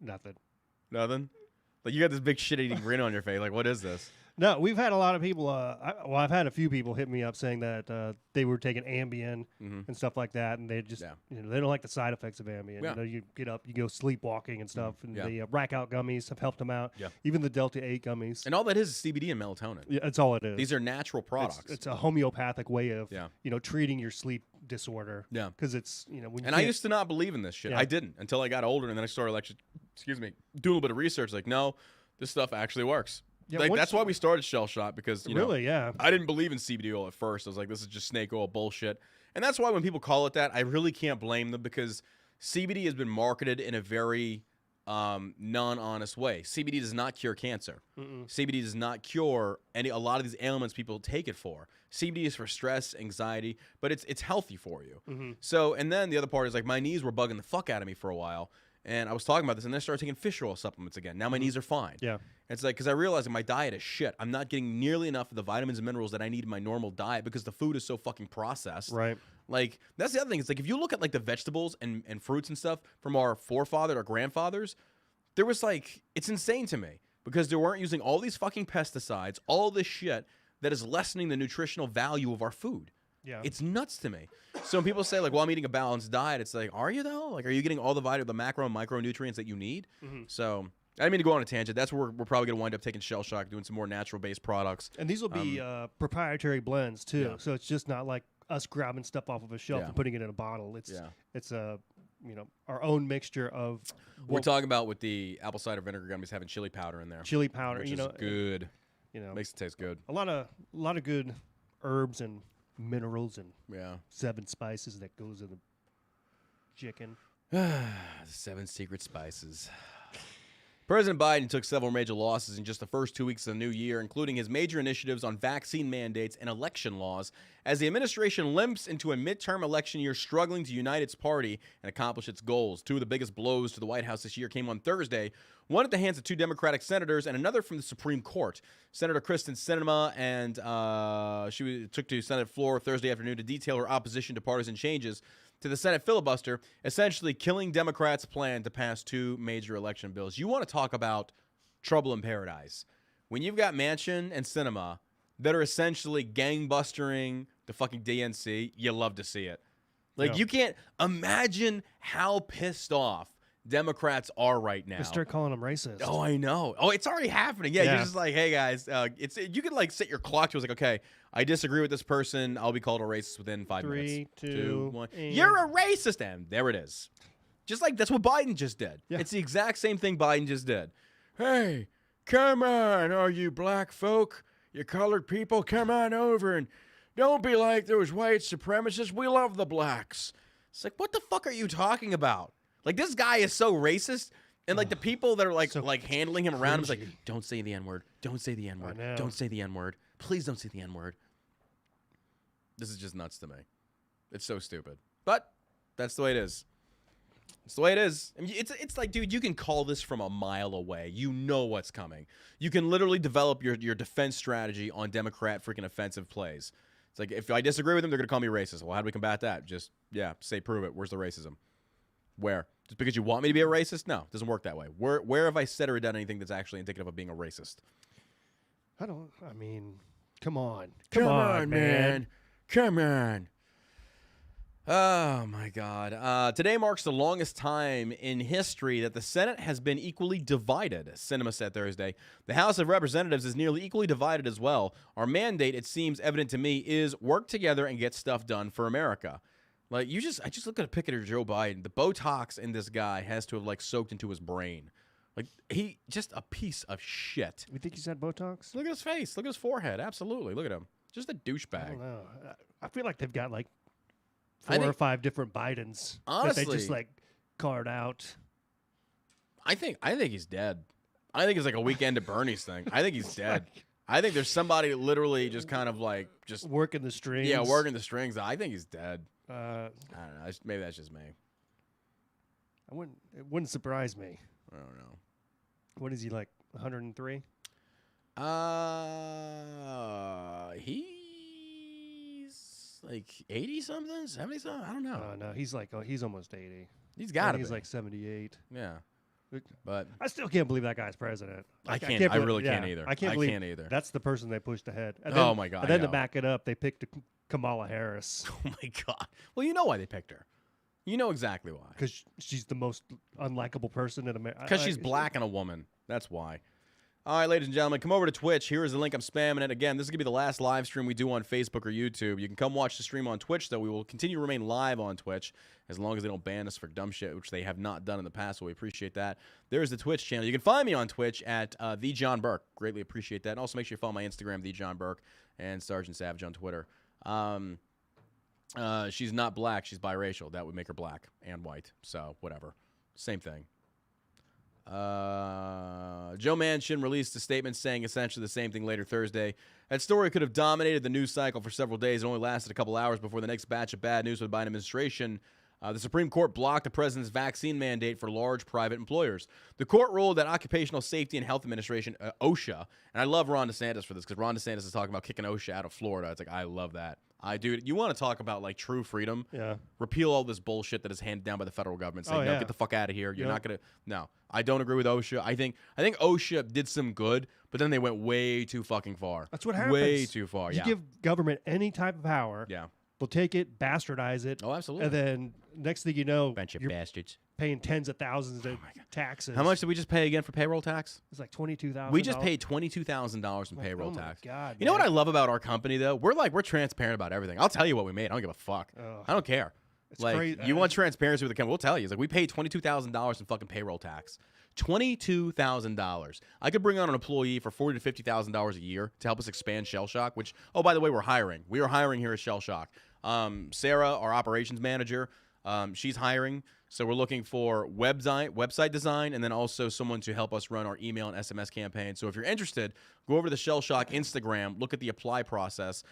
Nothing. Nothing? Like, you got this big shit-eating grin on your face. Like, what is this? No, we've had a lot of people. I've had a few people hit me up saying that they were taking Ambien and stuff like that, and they just, they don't like the side effects of Ambien. Yeah. You know, you get up, you go sleepwalking and stuff, and Yeah. the rack out gummies have helped them out. Yeah. Even the Delta 8 gummies. And all that is CBD and melatonin. Yeah, that's all it is. These are natural products. It's a homeopathic way of, Yeah. treating your sleep disorder. Yeah. Because it's, when you And I used to not believe in this shit. Yeah. I didn't until I got older, and then I started, like, doing a little bit of research. Like, no, this stuff actually works. Yeah, Like, that's why we started Shell Shot, because, Really, yeah. I didn't believe in CBD oil at first. I was like, this is just snake oil bullshit. And that's why when people call it that, I really can't blame them, because CBD has been marketed in a very non-honest way. CBD does not cure cancer. CBD does not cure a lot of these ailments people take it for. CBD is for stress, anxiety, but it's healthy for you. So, and then the other part is, like, my knees were bugging the fuck out of me for a while. And I was talking about this, and then I started taking fish oil supplements again. Now my knees are fine. Yeah. It's like, because I realized that my diet is shit. I'm not getting nearly enough of the vitamins and minerals that I need in my normal diet because the food is so fucking processed. Right. Like, that's the other thing. It's like, if you look at, like, the vegetables and fruits and stuff from our forefathers, our grandfathers, there was, like, it's insane to me because they weren't using all these fucking pesticides, all this shit that is lessening the nutritional value of our food. Yeah. It's nuts to me. So when people say, like, well, I'm eating a balanced diet, it's like, are you, though? Like, are you getting all the macro and micronutrients that you need? So I didn't mean to go on a tangent. That's where we're probably going to wind up taking Shell Shock, doing some more natural-based products. And these will be proprietary blends, too. Yeah. So it's just not like us grabbing stuff off of a shelf Yeah. and putting it in a bottle. It's Yeah. it's a our own mixture of We're talking about with the apple cider vinegar gummies having chili powder in there. chili powder, which is good. Makes it taste good. a lot of good herbs and minerals and Yeah. 7 spices that goes in the chicken. 7 secret spices. President Biden took several major losses in just the first 2 weeks of the new year, including his major initiatives on vaccine mandates and election laws, as the administration limps into a midterm election year struggling to unite its party and accomplish its goals. 2 of the biggest blows to the White House this year came on Thursday, one at the hands of 2 Democratic senators and another from the Supreme Court. Senator Kristen Sinema, and she took to Senate floor Thursday afternoon to detail her opposition to partisan changes to the Senate filibuster, essentially killing Democrats' plan to pass 2 major election bills. You want to talk about trouble in paradise. When you've got Manchin and Sinema that are essentially gangbustering the fucking DNC, you love to see it. Like, Yeah. you can't imagine how pissed off Democrats are right now. They start calling them racist. Oh, I know. Oh, it's already happening. Yeah, Yeah. you're just like, hey guys, you can like set your clock to. It's like, okay, I disagree with this person. I'll be called a racist within 5 minutes. 3, 2, 1. and- You're a racist, and there it is. Just like that's what Biden just did. Yeah. It's the exact same thing Biden just did. Hey, come on, all you black folk, you colored people, come on over and don't be like those white supremacists. We love the blacks. It's like, what the fuck are you talking about? Like, this guy is so racist, and like the people that are like So handling him around him is like, cringy. don't say the N-word, don't say the N-word, know. don't say the N-word, please don't say the N-word. This is just nuts to me. It's so stupid, but that's the way it is. It's the way it is. I mean, it's like, dude, you can call this from a mile away. You know what's coming. You can literally develop your defense strategy on Democrat freaking offensive plays. It's like, if I disagree with them, they're going to call me racist. Well, how do we combat that? Just, say prove it. Where's the racism? Where? Just because you want me to be a racist? No, it doesn't work that way. Where have I said or done anything that's actually indicative of being a racist? I mean, come on. Come on, man. Come on. Oh, my God. Today marks the longest time in history that the Senate has been equally divided, Sinema said Thursday. The House of Representatives is nearly equally divided as well. Our mandate, it seems evident to me, is work together and get stuff done for America. Like, I just look at a picture of Joe Biden. The Botox in this guy has to have, like, soaked into his brain. Like, he just a piece of shit. You think he's had Botox? Look at his face. Look at his forehead. Absolutely. Look at him. Just a I douchebag. don't know. I feel like they've got like I 4 or think- 5 different Bidens that Honestly- they just like carved out. I think he's dead. I think it's like a Weekend at Bernie's thing. I think he's dead. I think there's somebody literally just kind of like just working the strings. Yeah, working the strings. I think he's dead. I don't know. Maybe that's just me. It wouldn't surprise me. I don't know. What is he, like 103? He's like 80 something, 70 something. I don't know. No, he's almost 80. He's got to be. He's like 78. Yeah. But I still can't believe that guy's president. I really can't either. I can't either. That's the person they pushed ahead. And then, oh my God! And then to back it up, they picked Kamala Harris. Oh my God! Well, you know why they picked her. You know exactly why. Because she's the most unlikable person in America. Because she's black and a woman. That's why. All right, ladies and gentlemen, come over to Twitch. Here is the link. I'm spamming it. Again, this is going to be the last live stream we do on Facebook or YouTube. You can come watch the stream on Twitch, though. We will continue to remain live on Twitch as long as they don't ban us for dumb shit, which they have not done in the past, so we appreciate that. There's the Twitch channel. You can find me on Twitch at The John Burke. Greatly appreciate that. And also make sure you follow my Instagram, The John Burke, and Sergeant Savage on Twitter. She's not black. She's biracial. That would make her black and white. So, whatever. Same thing. Joe Manchin released a statement saying essentially the same thing later Thursday. That story could have dominated the news cycle for several days. It only lasted a couple hours before the next batch of bad news for the Biden administration. The Supreme Court blocked the president's vaccine mandate for large private employers. The court ruled that Occupational Safety and Health Administration, OSHA, and I love Ron DeSantis for this because Ron DeSantis is talking about kicking OSHA out of Florida. It's like, I love that. You want to talk about like true freedom? Yeah. Repeal all this bullshit that is handed down by the federal government. Say, no, get the fuck out of here. You're not gonna. No, I don't agree with OSHA. I think OSHA did some good, but then they went way too fucking far. That's what happens. Way too far. You give government any type of power. Yeah. They'll take it, bastardize it. Oh, absolutely. And then next thing you know, bunch of you're bastards paying tens of thousands of taxes. How much did we just pay again for payroll tax? It's like $22,000. We just paid $22,000 in payroll tax. God, you know what I love about our company though? We're transparent about everything. I'll tell you what we made. I don't give a fuck. I don't care. It's crazy. You want transparency with the company? We'll tell you. It's like we paid $22,000 in fucking payroll tax. $22,000. I could bring on an employee for $40,000 to $50,000 a year to help us expand Shell Shock. Which, oh, by the way, we're hiring. We are hiring here at Shell Shock. Sarah, our operations manager, she's hiring. So we're looking for website design, and then also someone to help us run our email and SMS campaign. So if you're interested, go over to the Shell Shock Instagram, look at the apply process.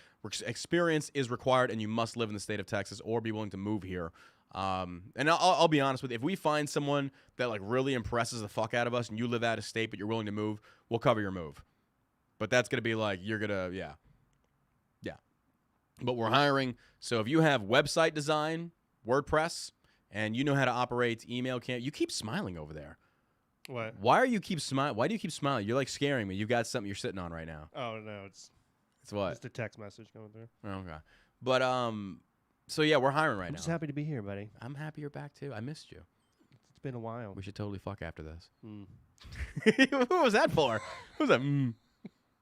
Experience is required, and you must live in the state of Texas or be willing to move here. And I'll be honest with you, if we find someone that like really impresses the fuck out of us and you live out of state but you're willing to move, we'll cover your move. But that's going to be like, you're going to, yeah. But we're hiring. So if you have website design, WordPress, and you know how to operate email you keep smiling over there. What? Why do you keep smiling? You're like scaring me. You've got something you're sitting on right now. Oh, no. It's what? Just a text message going through. Okay. But, so yeah, we're hiring right now. I'm just happy to be here, buddy. I'm happy you're back too. I missed you. It's been a while. We should totally fuck after this. Who was that for? Who was that?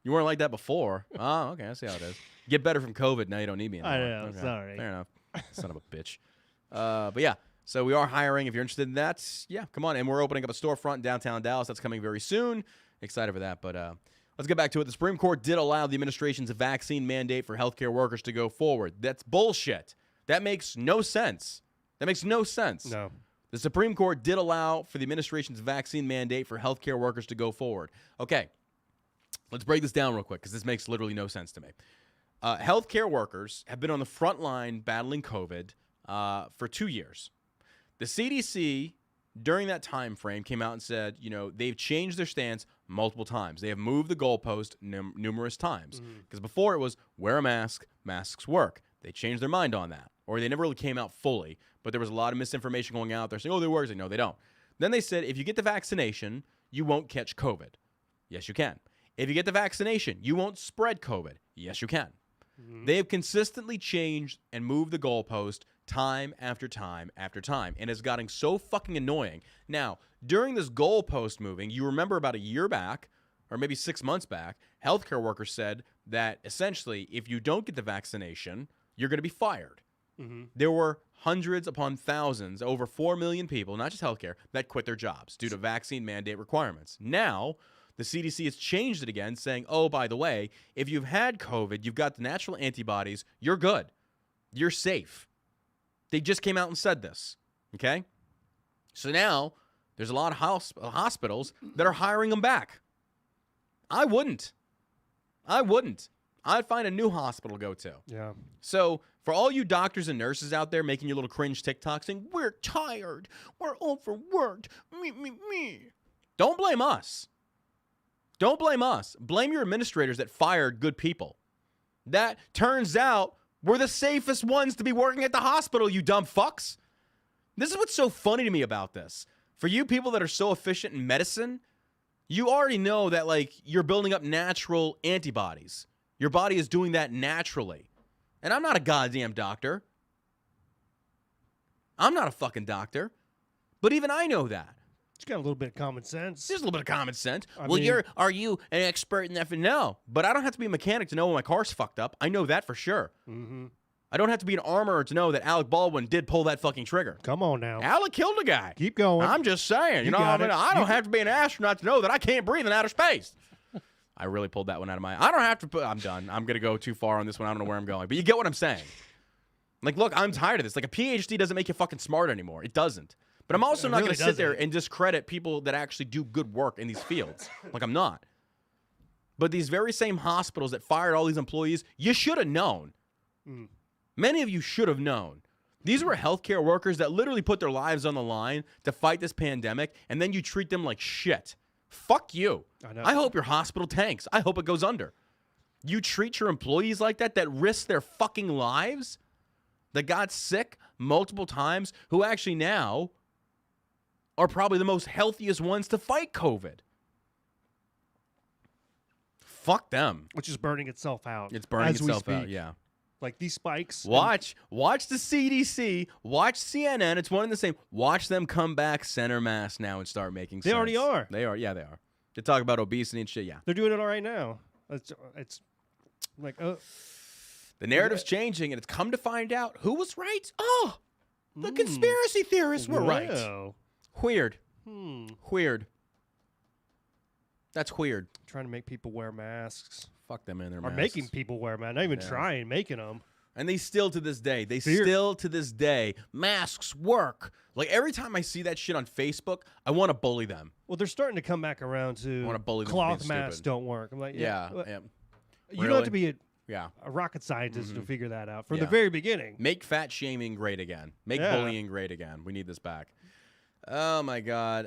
You weren't like that before. Oh, okay. I see how it is. Get better from COVID. Now you don't need me anymore. I know. Okay. Sorry. Fair enough. Son of a bitch. But yeah, so we are hiring. If you're interested in that, yeah, come on. And we're opening up a storefront in downtown Dallas. That's coming very soon. Excited for that. But let's get back to it. The Supreme Court did allow the administration's vaccine mandate for healthcare workers to go forward. That's bullshit. That makes no sense. No. The Supreme Court did allow for the administration's vaccine mandate for healthcare workers to go forward. Okay, let's break this down real quick because this makes literally no sense to me. Healthcare workers have been on the front line battling COVID for 2 years. The CDC, during that time frame, came out and said, they've changed their stance multiple times. They have moved the goalpost numerous times. Because before it was wear a mask, masks work. They changed their mind on that. Or they never really came out fully, but there was a lot of misinformation going out there saying, oh, they work. No, they don't. Then they said, if you get the vaccination, you won't catch COVID. Yes, you can. If you get the vaccination, you won't spread COVID. Yes, you can. They have consistently changed and moved the goalpost time after time after time, and it's gotten so fucking annoying. Now, during this goalpost moving, you remember about a year back, or maybe 6 months back, healthcare workers said that essentially, if you don't get the vaccination, you're going to be fired. There were hundreds upon thousands, over 4 million people, not just healthcare, that quit their jobs due to vaccine mandate requirements. Now, the CDC has changed it again, saying, oh, by the way, if you've had COVID, you've got the natural antibodies, you're good. You're safe. They just came out and said this, okay? So now There's a lot of hospitals that are hiring them back. I wouldn't. I'd find a new hospital to go to. Yeah. So for all you doctors and nurses out there making your little cringe TikToks saying, we're tired, we're overworked, me. Don't blame us. Don't blame us. Blame your administrators that fired good people. That turns out we're the safest ones to be working at the hospital, you dumb fucks. This is what's so funny to me about this. For you people that are so efficient in medicine, you already know that, like, you're building up natural antibodies. Your body is doing that naturally. And I'm not a goddamn doctor. I'm not a fucking doctor. But even I know that. It's got a little bit of common sense. There's a little bit of common sense. I Well, mean- are you an expert in that? No, but I don't have to be a mechanic to know when my car's fucked up. I know that for sure. Mm-hmm. I don't have to be an armorer to know that Alec Baldwin did pull that fucking trigger. Come on now. Alec killed a guy. Keep going. I'm just saying. You know what I got mean? it. I don't have to be an astronaut to know that I can't breathe in outer space. I really pulled that one out of my... I don't have to... I'm done. I'm going to go too far on this one. I don't know where I'm going. But you get what I'm saying. Like, look, I'm tired of this. Like, a PhD doesn't make you fucking smart anymore. It doesn't. But I'm also It not really going to sit there doesn't. and discredit people that actually do good work in these fields. Like, I'm not. But these very same hospitals that fired all these employees, you should have known. Many of you should have known. These were healthcare workers that literally put their lives on the line to fight this pandemic, and then you treat them like shit. Fuck you. I know. I hope your hospital tanks. I hope it goes under. You treat your employees like that risk their fucking lives, that got sick multiple times, who actually now are probably the most healthiest ones to fight COVID. Fuck them. Which is burning itself out. It's burning as we itself out, speak. yeah. Like these spikes. Watch the CDC, watch CNN, it's one and the same. Watch them come back center mass now and start making sense. They already are. They are, yeah, they are. They talk about obesity and shit, yeah. They're doing it all right now. It's like, The narrative's changing, and it's come to find out who was right. Oh, the conspiracy theorists were right. wow. Weird. Hmm. Weird. That's weird. Trying to make people wear masks. Fuck them in their Or masks. making people wear masks. Not even trying, making them. And they still to this day, masks work. Like every time I see that shit on Facebook, I want to bully them. Well, they're starting to come back around to wanna bully them for cloth being masks stupid. don't work. I'm like, Yeah. well, yeah. you don't have to be Yeah. a rocket scientist to figure that out from Yeah. the very beginning. Make fat shaming great again. Make Yeah. bullying great again. We need this back. Oh, my God.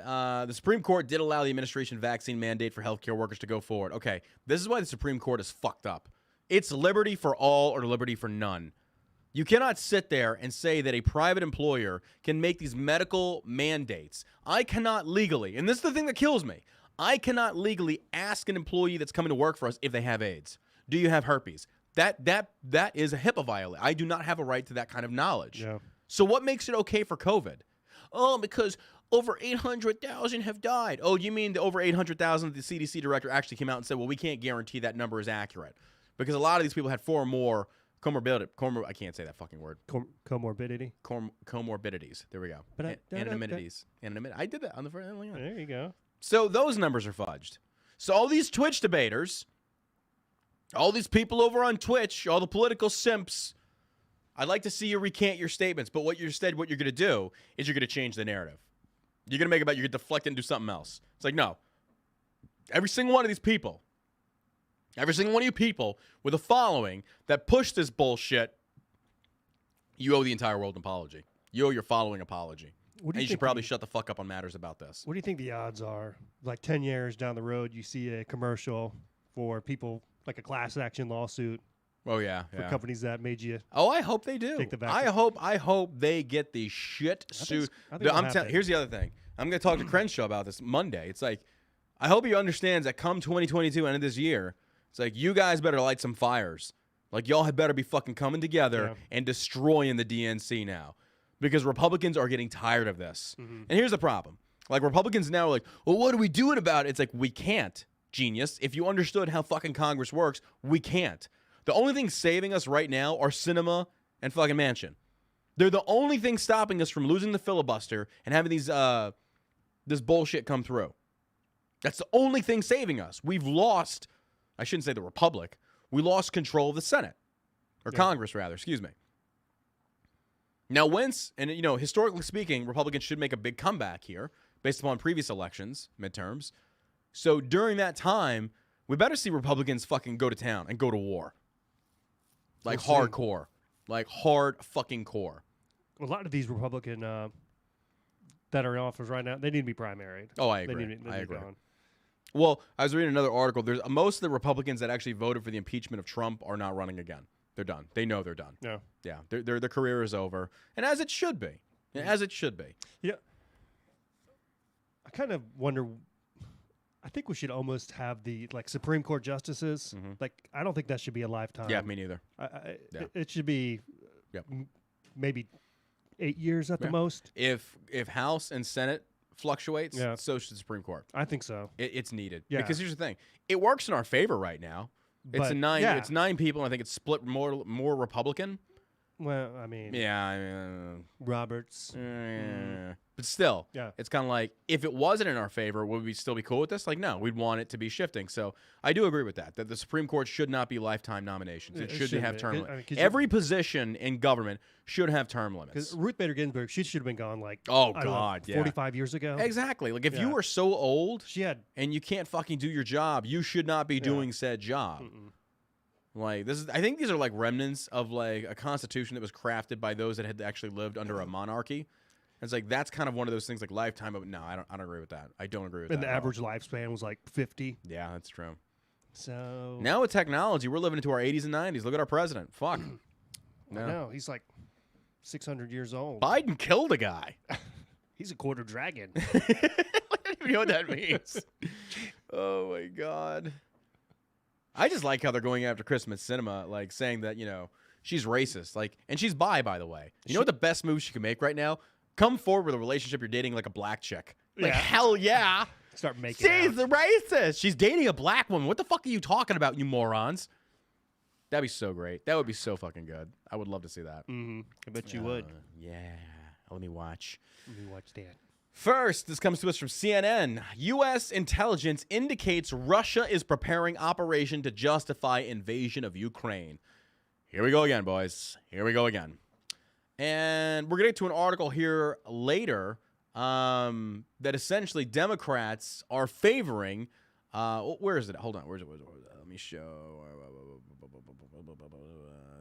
The Supreme Court did allow the administration vaccine mandate for healthcare workers to go forward. Okay, this is why the Supreme Court is fucked up. It's liberty for all or liberty for none. You cannot sit there and say that a private employer can make these medical mandates. I cannot legally, and this is the thing that kills me, I cannot legally ask an employee that's coming to work for us if they have AIDS. Do you have herpes? That is a HIPAA violation. I do not have a right to that kind of knowledge. Yeah. So what makes it okay for COVID? Oh, because over 800,000 have died. Oh, you mean the over 800,000 the CDC director actually came out and said, well, we can't guarantee that number is accurate. Because a lot of these people had 4 or more I can't say that fucking word. Comorbidity. Comorbidities. There we go. Anonymities. I did that on the first. There you go. So those numbers are fudged. So all these Twitch debaters, all these people over on Twitch, all the political simps, I'd like to see you recant your statements. But what you're going to do is you're going to change the narrative. You're going to make it about you're going to deflect it and do something else. It's like, no. Every single one of these people, every single one of you people with a following that push this bullshit, you owe the entire world an apology. You owe your following apology. And you should probably shut the fuck up on matters about this. What do you think the odds are? Like 10 years down the road, you see a commercial for people, like a class action lawsuit Oh, yeah. for companies that made you. Oh, I hope they do. Take the vaccine. I hope they get the shit suit. I think it'll happen. Here's the other thing. I'm going to talk to Crenshaw about this Monday. It's like, I hope he understands that come 2022, end of this year, it's like, you guys better light some fires. Like, y'all had better be fucking coming together and destroying the DNC now. Because Republicans are getting tired of this. And here's the problem. Like, Republicans now are like, well, what are we doing about it? It's like, we can't, genius. If you understood how fucking Congress works, we can't. The only thing saving us right now are Cinema and fucking Manchin. They're the only thing stopping us from losing the filibuster and having these this bullshit come through. That's the only thing saving us. We've lost, I shouldn't say the Republic, we lost control of the Senate. Or Congress, rather, excuse me. Now, historically speaking, Republicans should make a big comeback here based upon previous elections, midterms. So during that time, we better see Republicans fucking go to town and go to war. Like hardcore. Like hard fucking core. A lot of these Republican that are in office right now, they need to be primaried. Oh, I agree. They need I agree. gone. Well, I was reading another article. There's most of the Republicans that actually voted for the impeachment of Trump are not running again. They're done. They know they're done. No. Yeah, their career is over, and as it should be. As it should be. Yeah. I kind of wonder. I think we should almost have the Supreme Court justices. I don't think that should be a lifetime. Yeah, me neither. It should be maybe 8 years at the most. If House and Senate fluctuates, so should the Supreme Court. I think so. It's needed. Yeah. Because here's the thing. It works in our favor right now. It's But, It's 9 people, and I think it's split more Republican. Well, I mean, Roberts. But still, Yeah. it's kind of like, if it wasn't in our favor, would we still be cool with this? Like, no, we'd want it to be shifting. So I do agree with that the Supreme Court should not be lifetime nominations. It should have term limits. Every position in government should have term limits. Because Ruth Bader Ginsburg, she should have been gone 45 years ago. Exactly. Like, if you Yeah. were so old She had and you can't fucking do your job, you should not be doing said job. Like, I think these are like remnants of like a constitution that was crafted by those that had actually lived under a monarchy. It's like, that's kind of one of those things like lifetime. But no, I don't agree with that. I don't agree with that. And the average lifespan was 50. Yeah, that's true. So Now with technology, we're living into our 80s and 90s. Look at our president. Fuck. no, he's 600 years old. Biden killed a guy. He's a quarter dragon. I don't even know what that means. Oh my God. I just like how they're going after Christmas cinema, like saying that, she's racist. Like, and she's bi, by the way. You know what the best move she can make right now? Come forward with a relationship you're dating like a black chick. Like, hell yeah. Start making She's a racist. She's dating a black woman. What the fuck are you talking about, you morons? That'd be so great. That would be so fucking good. I would love to see that. I bet you would. Yeah. Let me watch. Let me watch that. First, this comes to us from CNN. U.S. intelligence indicates Russia is preparing operation to justify invasion of Ukraine. Here we go again, boys. Here we go again. And we're going to get to an article here later that essentially Democrats are favoring. Where is it? Hold on. Where is it? Let me show.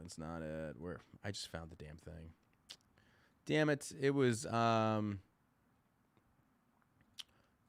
It's not it. Where? I just found the damn thing. Damn it. It was.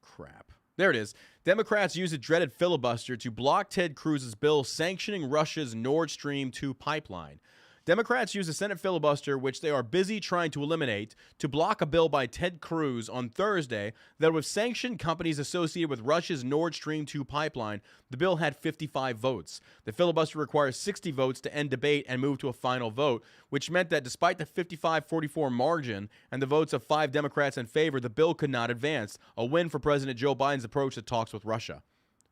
Crap. There it is. Democrats use a dreaded filibuster to block Ted Cruz's bill sanctioning Russia's Nord Stream 2 pipeline. Democrats use the Senate filibuster, which they are busy trying to eliminate, to block a bill by Ted Cruz on Thursday that would sanction companies associated with Russia's Nord Stream 2 pipeline. The bill had 55 votes. The filibuster requires 60 votes to end debate and move to a final vote, which meant that despite the 55-44 margin and the votes of 5 Democrats in favor, the bill could not advance, a win for President Joe Biden's approach to talks with Russia.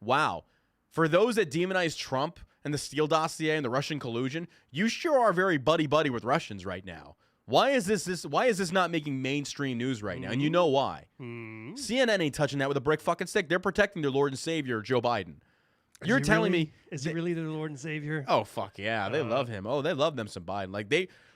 Wow. For those that demonize Trump and the Steele dossier and the Russian collusion, you sure are very buddy-buddy with Russians right now. Why is this not making mainstream news right now? And you know why. CNN ain't touching that with a brick fucking stick. They're protecting their Lord and Savior, Joe Biden. You're telling me... Is he really their Lord and Savior? Oh, fuck yeah. They love him. Oh, they love them some Biden.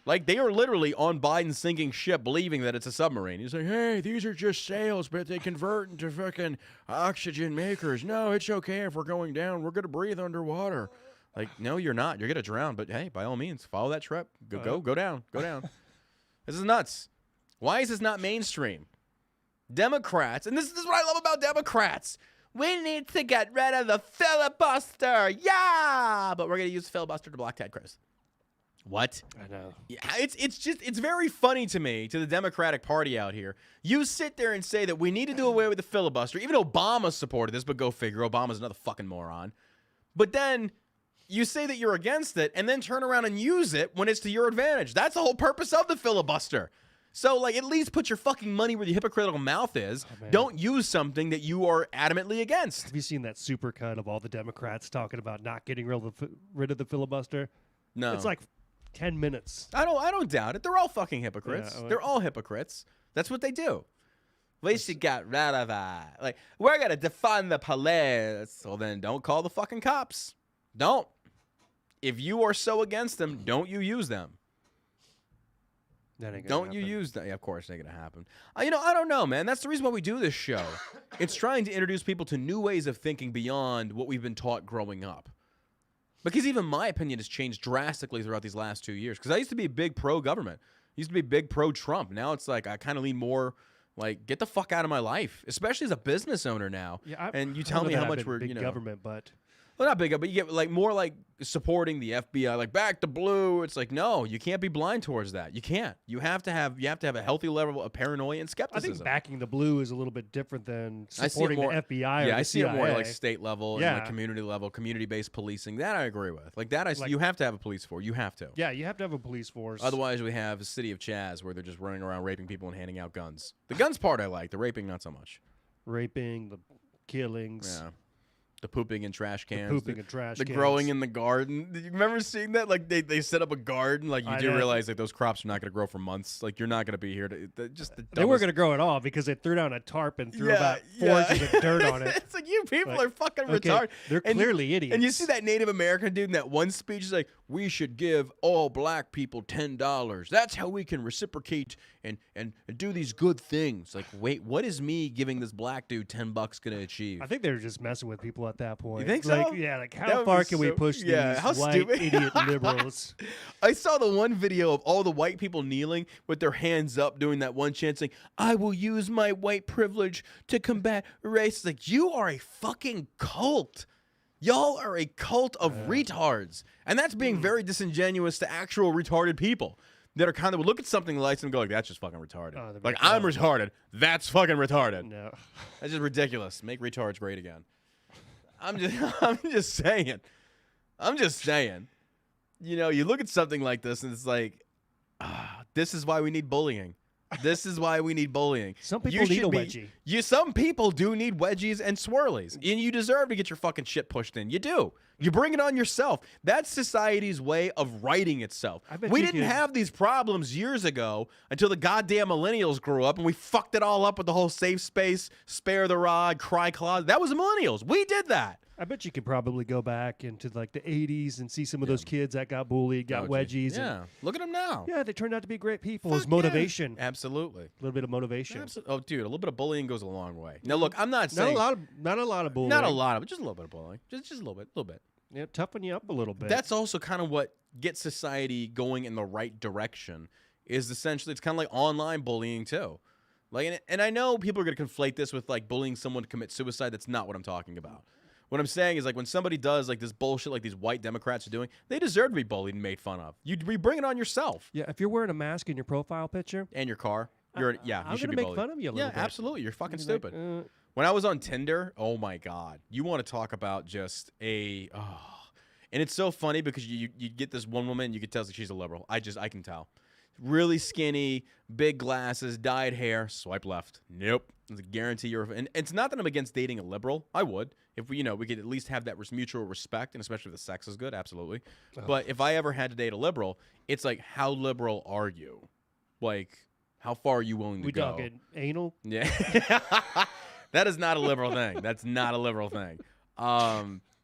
Like they are literally on Biden's sinking ship believing that it's a submarine. He's like, hey, these are just sails, but they convert into fucking oxygen makers. No, it's okay if we're going down. We're going to breathe underwater. Like, no, you're not. You're going to drown. But, hey, by all means, follow that trip. Go down. Go down. This is nuts. Why is this not mainstream? Democrats, and this is what I love about Democrats. We need to get rid of the filibuster. Yeah! But we're going to use filibuster to block Ted Cruz. What? I know. Yeah, it's very funny to me, to the Democratic Party out here. You sit there and say that we need to do away with the filibuster. Even Obama supported this, but go figure. Obama's another fucking moron. But then you say that you're against it and then turn around and use it when it's to your advantage. That's the whole purpose of the filibuster. So, at least put your fucking money where your hypocritical mouth is. Don't use something that you are adamantly against. Have you seen that supercut of all the Democrats talking about not getting rid of the filibuster? No. It's 10 minutes. I don't doubt it. They're all fucking hypocrites. Yeah, They're all hypocrites. That's what they do. At least you got rid of that. We're going to defund the police. Well, then don't call the fucking cops. Don't. If you are so against them, don't you use them. That ain't gonna Don't happen. you use that? Yeah, of course, it ain't gonna happen. I don't know, man. That's the reason why we do this show. It's trying to introduce people to new ways of thinking beyond what we've been taught growing up. Because even my opinion has changed drastically throughout these last 2 years. Because I used to be big pro-government. I used to be big pro-Trump. Now it's like I kind of lean more like, get the fuck out of my life. Especially as a business owner now. Yeah, and you tell me how much we're, big government, but well, not big, but you get like more like supporting the FBI, like back to blue. It's like, no, you can't be blind towards that. You can't. You have to have a healthy level of paranoia and I skepticism. think backing the blue is a little bit different than I see it supporting more- the FBI. Or Yeah, the I see it more CIA. like state level and Yeah. like community level, community-based policing. That I agree with. Like that, Like- you have to have a police force. You have to. Yeah, you have to have a police force. Otherwise, we have a city of Chaz where they're just running around raping people and handing out guns. The guns part I like. The raping, not so much. Raping, the killings, Yeah. The pooping in trash cans. pooping in trash The cans. growing in the garden. Did you remember seeing that? Like they set up a garden. Like you I do know. realize like those crops are not going to grow for months. Like you're not going to be here to just the They weren't dumbest- going to grow at all because they threw down a tarp and threw Yeah, about 4 yeah. inches of dirt on it. It's like you people Like, are fucking okay, retarded. they're And- clearly idiots. And you see that Native American dude in that one speech is like, we should give all black people $10. That's how we can reciprocate and do these good things. Like, wait, what is me giving this black dude $10 going to achieve? I think they were just messing with people at that point. You think like, so? Yeah, like That how would far be can we so- push yeah, these how white stupid. idiot liberals? I saw the one video of all the white people kneeling with their hands up doing that one chant saying, I will use my white privilege to combat race. It's like, you are a fucking cult. Y'all are a cult of retards. And that's being very disingenuous to actual retarded people that are kind of look at something like and go like, that's just fucking retarded. Oh, they're Like, retarded. I'm retarded. That's fucking retarded. No. That's just ridiculous. Make retards great again. I'm just saying. I'm just saying. You know, you look at something like this and it's like, this is why we need bullying. This is why we need bullying. Some You people need should a be- wedgie. Some people do need wedgies and swirlies, and you deserve to get your fucking shit pushed in. You do. You bring it on yourself. That's society's way of righting itself. I bet We you didn't could- have these problems years ago until the goddamn millennials grew up, and we fucked it all up with the whole safe space, spare the rod, cry closet. That was the millennials. We did that. I bet you could probably go back into like the 80s and see some of those kids that got bullied, got Oh, geez. wedgies. Yeah. Look at them now. And, yeah, they turned out to be great people. Fuck It was motivation. yeah. Absolutely. A little bit of motivation. Oh, dude, a little bit of bullying goes a long way. Now, look, I'm not Not saying a lot of bullying. not a lot of it, just a little bit of bullying, just a little bit. Yeah, toughen you up a little bit. That's also kind of what gets society going in the right direction. Is essentially it's kind of like online bullying too. Like, and I know people are going to conflate this with like bullying someone to commit suicide. That's not what I'm talking about. What I'm saying is like when somebody does like this bullshit like these white Democrats are doing, they deserve to be bullied and made fun of. You bring it on yourself yeah, if you're wearing a mask in your profile picture, and your car. I'm You gonna should be make bullied. fun of you a little Yeah, bit. absolutely. You're fucking You're like, stupid. When I was on Tinder, oh my God, you want to talk about just and it's so funny because you get this one woman, you can tell that she's a liberal. I can tell. Really skinny, big glasses, dyed hair, swipe left. Nope. It's a guarantee and it's not that I'm against dating a liberal. I would. If we could at least have that mutual respect, and especially if the sex is good, absolutely. But if I ever had to date a liberal, it's like, how liberal are you? Like, how far are you willing to we go? talking anal. Yeah. That is not a liberal thing. That's not a liberal thing.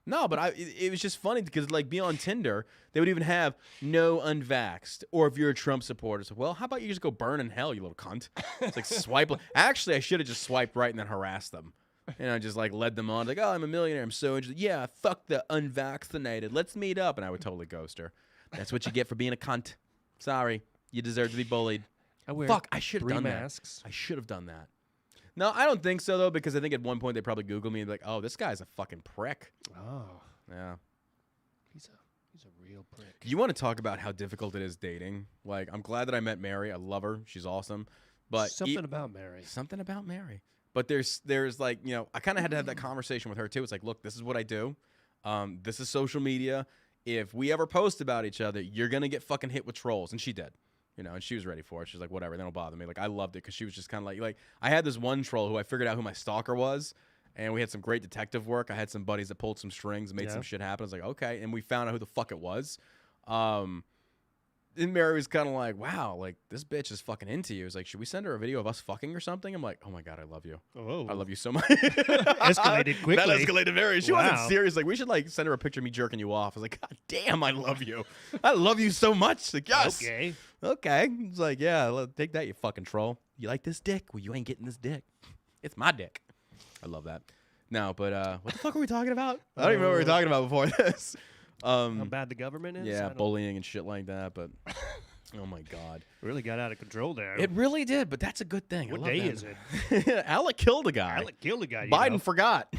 No, but it was just funny because like be on Tinder, they would even have no unvaxxed, or if you're a Trump supporter, so well, how about you just go burn in hell, you little cunt? It's like swipe. Actually, I should have just swiped right and then harassed them. And I just like led them on, like, oh, I'm a millionaire, I'm so interested. Yeah, fuck the unvaccinated. Let's meet up, and I would totally ghost her. That's what you get for being a cunt. Sorry, you deserve to be bullied. Fuck, I should have 3 done masks. that. I should have done that. No, I don't think so though, because I think at one point they probably Googled me and be like, oh, this guy's a fucking prick. Oh, Yeah. he's a real prick. You want to talk about how difficult it is dating? Like, I'm glad that I met Mary. I love her. She's awesome. But Something about Mary. Something about Mary. But there's like, I kind of had to have that conversation with her too. It's like, look, this is what I do. This is social media. If we ever post about each other, you're going to get fucking hit with trolls. And she did. And she was ready for it. She's like, whatever, they don't bother me. Like, I loved it because she was just kind of like I had this one troll who I figured out who my stalker was, and we had some great detective work. I had some buddies that pulled some strings, made some shit happen. I was like, okay, and we found out who the fuck it was. And Mary was kind of like, wow, like, this bitch is fucking into you. It's like, should we send her a video of us fucking or something? I'm like, oh my God, I love you. Oh. I love you so much. Escalated quickly. That escalated very. She wasn't Wow. serious. Like, we should, like, send her a picture of me jerking you off. I was like, God damn, I love you. I love you so much. Like, yes. Okay. Okay. It's like, yeah, take that, you fucking troll. You like this dick? Well, you ain't getting this dick. It's my dick. I love that. No, but what the fuck were we talking about? I don't even know what we were talking about before this. How bad the government is? Yeah, bullying and shit like that, but oh my God. Really got out of control there. It really did, but that's a good thing. What I love day that. is it? Alec killed a guy. Alec killed a guy. Biden forgot.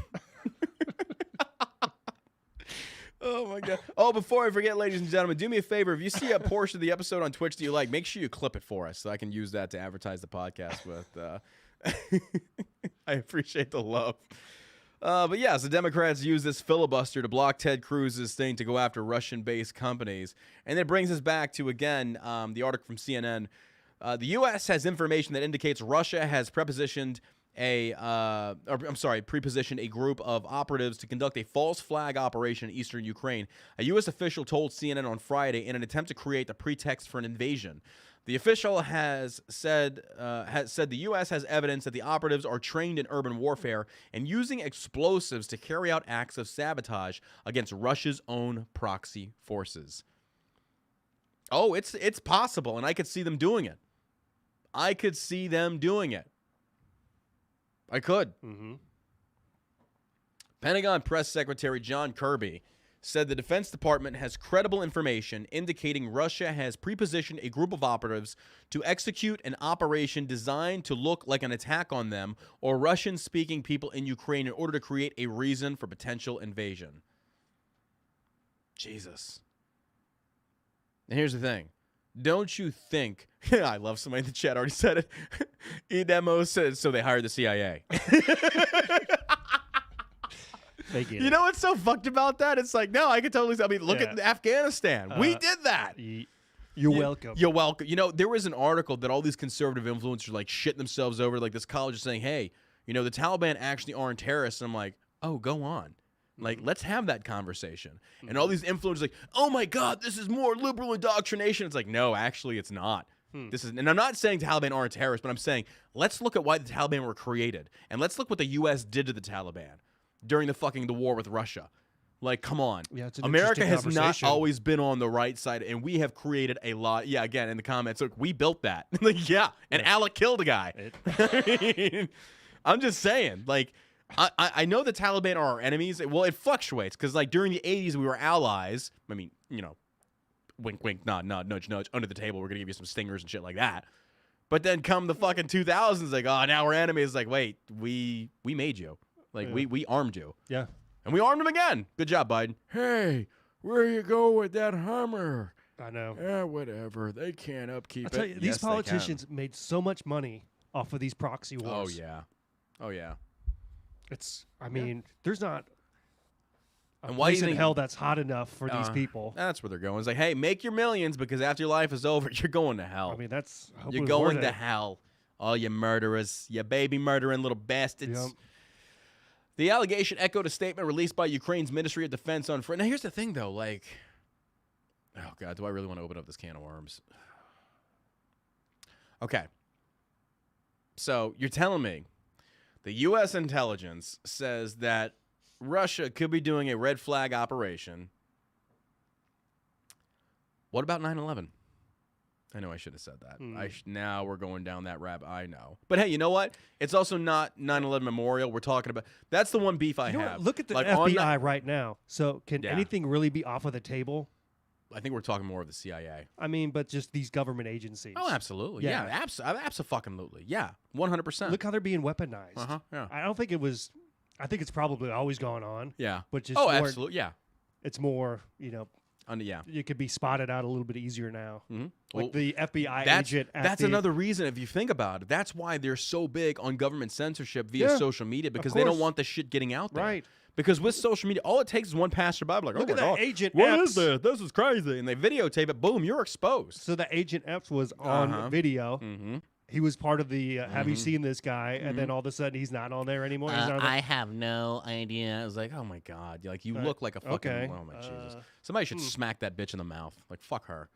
Oh my God. Oh, before I forget, ladies and gentlemen, do me a favor. If you see a portion of the episode on Twitch that you like, make sure you clip it for us so I can use that to advertise the podcast with. I appreciate the love. But yes, the Democrats use this filibuster to block Ted Cruz's thing to go after Russian-based companies. And it brings us back to, again, the article from CNN. The U.S. has information that indicates Russia has prepositioned a group of operatives to conduct a false flag operation in eastern Ukraine. A U.S. official told CNN on Friday in an attempt to create the pretext for an invasion. The official has said the U.S. has evidence that the operatives are trained in urban warfare and using explosives to carry out acts of sabotage against Russia's own proxy forces. Oh, it's possible, and I could see them doing it. I could see them doing it. I could. Mm-hmm. Pentagon Press Secretary John Kirby said the Defense Department has credible information indicating Russia has prepositioned a group of operatives to execute an operation designed to look like an attack on them or Russian-speaking people in Ukraine in order to create a reason for potential invasion. Jesus. And here's the thing. Don't you think... I love somebody in the chat already said it. Edemo said, so they hired the CIA. You know what's so fucked about that? It's like, no, I can totally... I mean, look at Afghanistan. We did that. You're welcome. You're welcome. You know, there was an article that all these conservative influencers like shitting themselves over. Like this college is saying, hey, you know, the Taliban actually aren't terrorists. And I'm like, oh, go on. Like, let's have that conversation. And all these influencers like, oh my God, this is more liberal indoctrination. It's like, no, actually, it's not. This is, and I'm not saying Taliban aren't terrorists, but I'm saying let's look at why the Taliban were created, and let's look what the U.S. did to the Taliban during the war with Russia. Like, come on. Yeah, it's an America has not conversation. always been on the right side, and we have created a lot. Yeah, again, in the comments, look, we built that. Like, yeah, and Alec killed a guy. I mean, I'm just saying, like, I know the Taliban are our enemies. Well, it fluctuates because, like, during the 80s, we were allies. I mean, you know, wink, wink, nod, nod, nudge, nudge, under the table. We're going to give you some stingers and shit like that. But then come the fucking 2000s, like, oh, now we're enemies. Like, wait, we made you. Like, we armed you. Yeah. And we armed him again. Good job, Biden. Hey, where you go with that Hummer? I know. Yeah, whatever. They can't upkeep I'll tell it. you, these Yes, they politicians made so much money off of these proxy can. wars. Oh, yeah. Oh, yeah. I mean, there's not a And why do place you in think- hell that's hot enough for these people. That's where they're going. It's like, hey, make your millions because after your life is over, you're going to hell. I mean, that's You're hopefully going worth to it. hell. All you murderers. You baby murdering little bastards. Yep. The allegation echoed a statement released by Ukraine's Ministry of Defense on Friday. Now, here's the thing, though. Like, oh, God, do I really want to open up this can of worms? Okay. So, you're telling me the U.S. intelligence says that Russia could be doing a red flag operation. What about 9/11? I know I should have said that. Now we're going down that rabbit. I know. But hey, you know what? It's also not 9/11 Memorial. We're talking about. That's the one beef I You know have. what? Look at the Like, on FBI right now. So can Yeah. anything really be off of the table? I think we're talking more of the CIA. I mean, but just these government agencies. Oh, absolutely. Yeah. Yeah, absolutely. Yeah, 100%. Look how they're being weaponized. Uh-huh. Yeah. I don't think it was. I think it's probably always gone on. Yeah. But just Oh, more- absolutely. Yeah. It's more, you know, Yeah. you could be spotted out a little bit easier now. Mhm. Like Well, the FBI That's agent. At that's the, another reason if you think about it. That's why they're so big on government censorship via Yeah, social media because they don't course. want the shit getting out there. Right. Because with social media, all it takes is one passerby like, Look oh at my that God, Agent what Epps. is this? This is crazy. And they videotape it. Boom, you're exposed. So the Agent Epps was on Uh-huh. video. Mm-hmm. He was part of the Have you seen this guy? And then all of a sudden he's not on there anymore. He's not on there. I have no idea. I was like, oh my God. Like, you look like a fucking, okay. oh my Jesus. Somebody should smack that bitch in the mouth. Like, fuck her.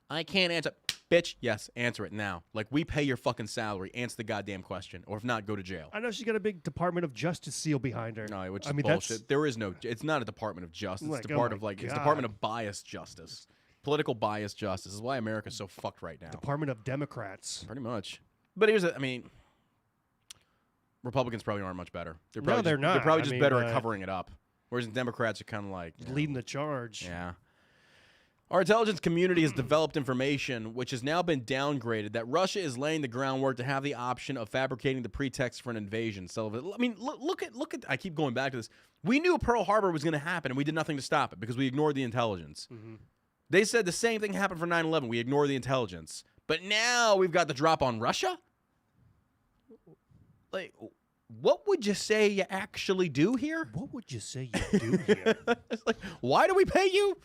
I can't answer. Bitch, yes, answer it now. Like, we pay your fucking salary. Answer the goddamn question. Or if not, go to jail. I know she's got a big Department of Justice seal behind her. No, which is I mean, bullshit. There is no, it's not a Department of Justice. Like, It's oh Department my of, it's God. Department of Biased Justice. Political biased justice. This is why America's so fucked right now. Department of Democrats. Pretty much. But here's I mean, Republicans probably aren't much better. They're probably they're not. They're probably I just mean, better at covering it up. Whereas Democrats are kind of like Leading the charge. Yeah. Our intelligence community has developed information which has now been downgraded that Russia is laying the groundwork to have the option of fabricating the pretext for an invasion. So, I mean, look at. I keep going back to this. We knew Pearl Harbor was going to happen, and we did nothing to stop it because we ignored the intelligence. Mm-hmm. They said the same thing happened for 9/11. We ignored the intelligence. But now we've got the drop on Russia? Like, what would you say you actually do here? What would you say you do here? It's like, why do we pay you?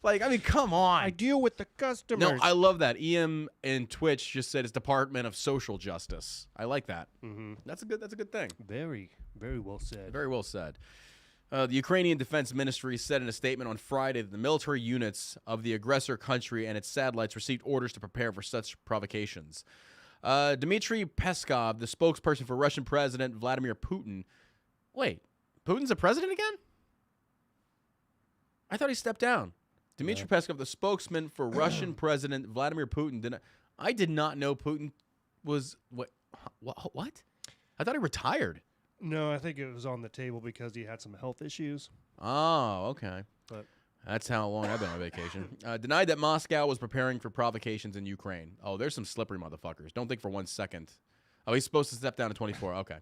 Like, I mean, come on. I deal with the customers. No, I love that. EM and Twitch just said it's Department of Social Justice. I like that. Mm-hmm. That's a good thing. Very, very well said. Very well said. The Ukrainian Defense Ministry said in a statement on Friday that the military units of the aggressor country and its satellites received orders to prepare for such provocations. Dmitry Peskov, the spokesperson for Russian President Vladimir Putin. Wait, Putin's the president again? I thought he stepped down. Dmitry Peskov, the spokesman for Russian President Vladimir Putin. I did not know Putin was what? I thought he retired. No, I think it was on the table because he had some health issues. Oh, okay. But that's how long I've been on vacation. Denied that Moscow was preparing for provocations in Ukraine. Oh, there's some slippery motherfuckers. Don't think for 1 second. Oh, he's supposed to step down to 24. Okay.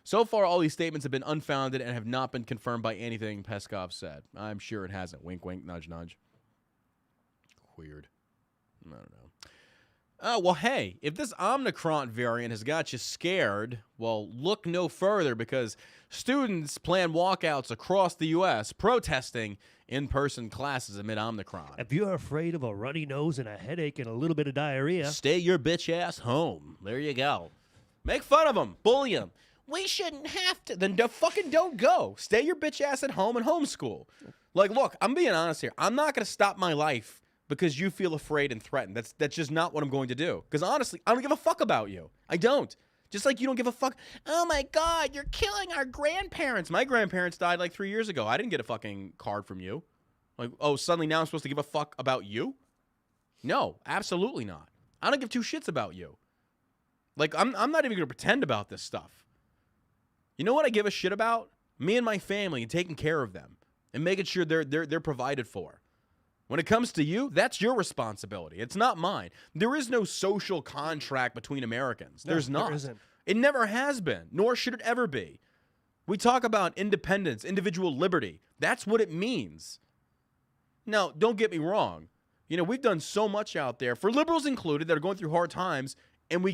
So far, all these statements have been unfounded and have not been confirmed by anything Peskov said. I'm sure it hasn't. Wink, wink, nudge, nudge. Weird. I don't know. Well, hey, if this Omicron variant has got you scared, well, look no further because students plan walkouts across the U.S. protesting in-person classes amid Omicron. if you're afraid of a runny nose and a headache and a little bit of diarrhea, Stay your bitch ass home. There you go. Make fun of them. Bully them. We shouldn't have to. Then fucking don't go. Stay your bitch ass at home and homeschool. Like, look, I'm being honest here. I'm not going to stop my life because you feel afraid and threatened. That's just not what I'm going to do. Because honestly, I don't give a fuck about you. I don't. Just like you don't give a fuck. Oh my God, you're killing our grandparents. My grandparents died like 3 years ago. I didn't get a fucking card from you. Like, oh, suddenly now I'm supposed to give a fuck about you? No, absolutely not. I don't give two shits about you. Like, I'm not even going to pretend about this stuff. You know what I give a shit about? Me and my family and taking care of them and making sure they're provided for. When it comes to you, that's your responsibility. It's not mine. There is no social contract between Americans. No, There's not. there isn't. It never has been, nor should it ever be. We talk about independence, individual liberty. That's what it means. Now, don't get me wrong. You know, we've done so much out there, for liberals included, that are going through hard times, and we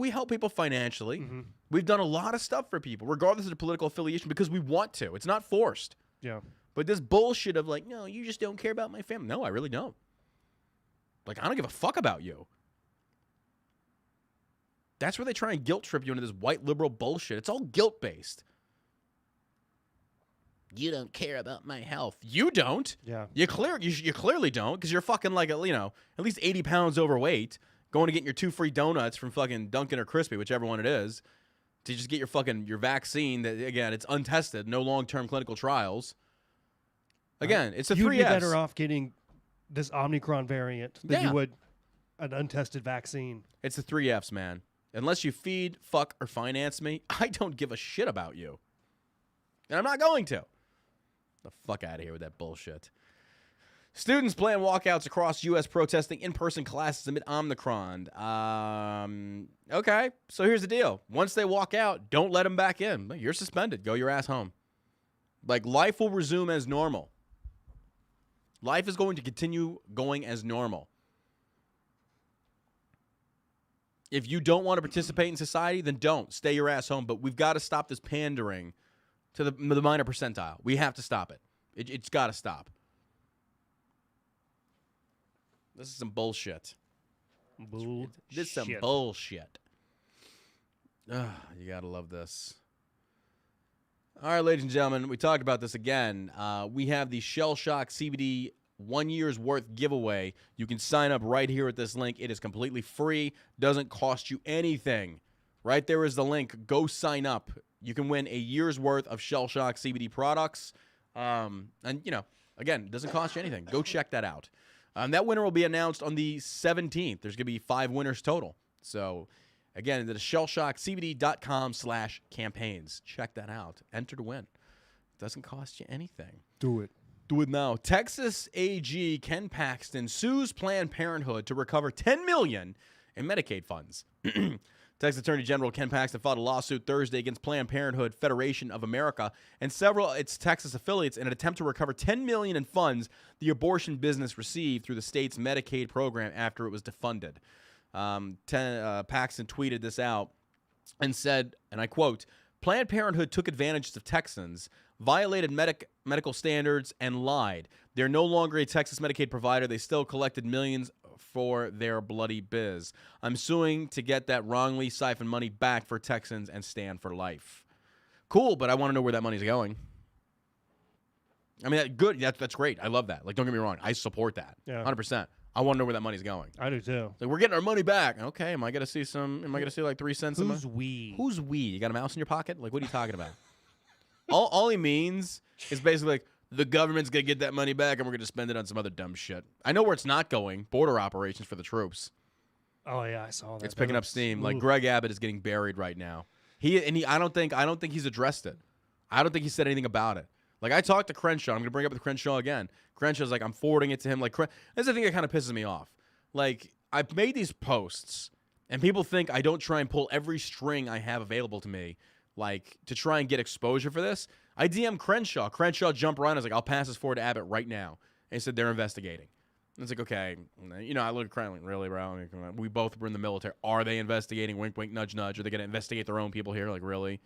help people financially. Mm-hmm. We've done a lot of stuff for people, regardless of their political affiliation, because we want to. It's not forced. yeah. But this bullshit of like, no, you just don't care about my family. No, I really don't. Like, I don't give a fuck about you. That's where they try and guilt trip you into this white liberal bullshit. It's all guilt-based. You don't care about my health. You don't. Yeah. You clearly don't, because you're fucking like, at least 80 pounds overweight, going to get your 2 free donuts from fucking Dunkin' or Crispy, whichever one it is, to just get your vaccine that, again, it's untested, no long-term clinical trials. Again, it's a You'd 3 be Fs. better off getting this Omicron variant than Yeah. you would an untested vaccine. It's the 3 Fs, man. Unless you feed, fuck, or finance me, I don't give a shit about you. And I'm not going to. The fuck out of here with that bullshit. Students plan walkouts across U.S. protesting in-person classes amid Omicron. Okay, so here's the deal. Once they walk out, don't let them back in. You're suspended. Go your ass home. Like, life will resume as normal. Life is going to continue going as normal. If you don't want to participate in society, then don't. Stay your ass home. But we've got to stop this pandering to the minor percentile. We have to stop it. It's got to stop. This is some bullshit. This is some bullshit. You got to love this. All right, ladies and gentlemen, we talked about this again. We have the Shell Shock CBD 1 year's worth giveaway. You can sign up right here at this link. It is completely free, doesn't cost you anything. Right there is the link. Go sign up. You can win a year's worth of Shell Shock CBD products. And, you know, again, it doesn't cost you anything. Go check that out. That winner will be announced on the 17th. There's going to be 5 winners total. So, again, the shellshockcbd.com/campaigns. Check that out. Enter to win. Doesn't cost you anything. Do it. Do it now. Texas AG Ken Paxton sues Planned Parenthood to recover $10 million in Medicaid funds. Texas Attorney General Ken Paxton filed a lawsuit Thursday against Planned Parenthood Federation of America and several of its Texas affiliates in an attempt to recover $10 million in funds the abortion business received through the state's Medicaid program after it was defunded. Paxton tweeted this out and said, and I quote, "Planned Parenthood took advantage of Texans, violated medical standards, and lied. They're no longer a Texas Medicaid provider. They still collected millions for their bloody biz. I'm suing to get that wrongly siphoned money back for Texans and stand for life." Cool, but I want to know where that money's going. I mean, good. That's great. I love that. Like, don't get me wrong. I support that. Yeah. 100%. I want to know where that money's going. I do too. Like, we're getting our money back. Okay, am I gonna see like 3 cents? Who's we? Who's we? You got a mouse in your pocket? Like, what are you talking about? all he means is basically like, the government's gonna get that money back and we're gonna spend it on some other dumb shit. I know where it's not going. Border operations for the troops. Oh yeah, I saw that. It's picking up steam. Like, Greg Abbott is getting buried right now. I don't think he's addressed it. I don't think he said anything about it. Like, I talked to Crenshaw. I'm gonna bring up with Crenshaw again. Crenshaw's like, I'm forwarding it to him. Like, that's the thing that kind of pisses me off. Like, I've made these posts, and people think I don't try and pull every string I have available to me, like, to try and get exposure for this. I DM Crenshaw. Crenshaw jumped right. I was like, I'll pass this forward to Abbott right now. And he said they're investigating. And it's like, okay. You know, I look at Crenshaw, like, really, bro? We both were in the military. Are they investigating? Wink, wink, nudge, nudge. Are they going to investigate their own people here? Like, really?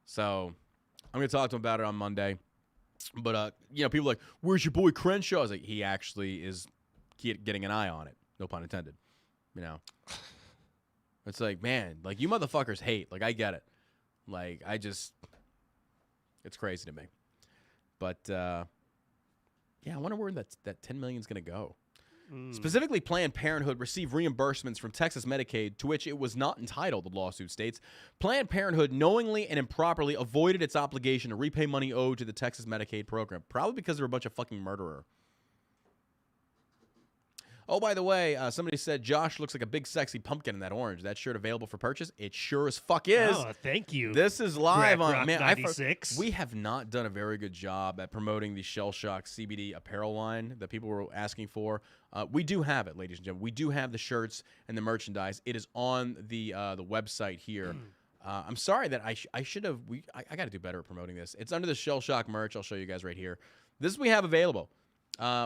So I'm going to talk to him about it on Monday. But, you know, people are like, where's your boy Crenshaw? I was like, he actually is getting an eye on it. No pun intended. You know? It's like, man, like, you motherfuckers hate. Like, I get it. Like, it's crazy to me. But, yeah, I wonder where that $10 million is going to go. Specifically, Planned Parenthood received reimbursements from Texas Medicaid to which it was not entitled, the lawsuit states. Planned Parenthood knowingly and improperly avoided its obligation to repay money owed to the Texas Medicaid program, probably because they're a bunch of fucking murderer. Oh, by the way, somebody said Josh looks like a big sexy pumpkin in that orange. That shirt available for purchase? It sure as fuck is. Oh, thank you. This is live on, man. 96. We have not done a very good job at promoting the Shell Shock CBD apparel line that people were asking for. We do have it, ladies and gentlemen. We do have the shirts and the merchandise. It is on the website here. I'm sorry that I should have. I got to do better at promoting this. It's under the Shell Shock merch. I'll show you guys right here. This we have available.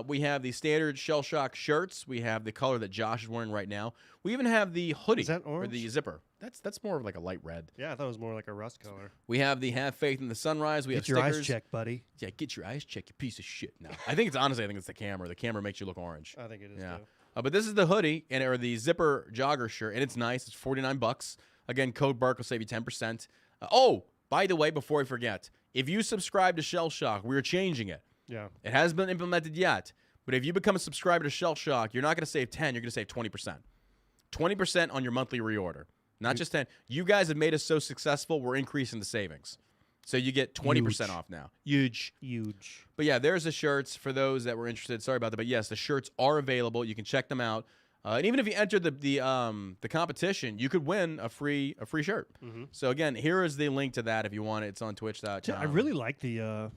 We have the standard Shell Shock shirts. We have the color that Josh is wearing right now. We even have the hoodie. Is that or orange? the zipper. That's more of like a light red. Yeah, I thought it was more like a rust color. We have the Have Faith in the Sunrise. We have Get your stickers. eyes checked, buddy. Yeah, get your eyes checked, you piece of shit. No, I think it's the camera. The camera makes you look orange. I think it is Yeah. too. But this is the hoodie or the zipper jogger shirt, and it's nice. It's $49. Again, code BARK will save you 10%. Oh, by the way, before I forget, if you subscribe to Shell Shock, we're changing it. Yeah. It hasn't been implemented yet, but if you become a subscriber to Shell Shock, you're not going to save 10, you're going to save 20%. 20% on your monthly reorder. Not just 10. You guys have made us so successful, we're increasing the savings. So you get 20% off now. Huge. But yeah, there's the shirts for those that were interested. Sorry about that, but yes, the shirts are available. You can check them out. And even if you enter the competition, you could win a free shirt. So again, here is the link to that if you want it. It's on Twitch.com. I really like the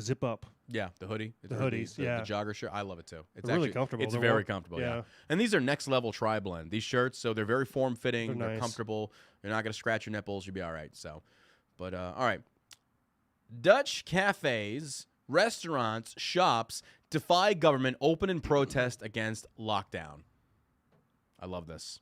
zip up. Yeah, the hoodie. The hoodies, the yeah. jogger shirt. I love it too. It's They're really actually comfortable. It's They're very warm. comfortable, Yeah. yeah. And these are next level tri-blend. These shirts, so they're very form fitting. They're nice. comfortable. You're not gonna scratch your nipples. You'll be all right. So, but all right. Dutch cafes, restaurants, shops defy government, open in protest against lockdown. I love this.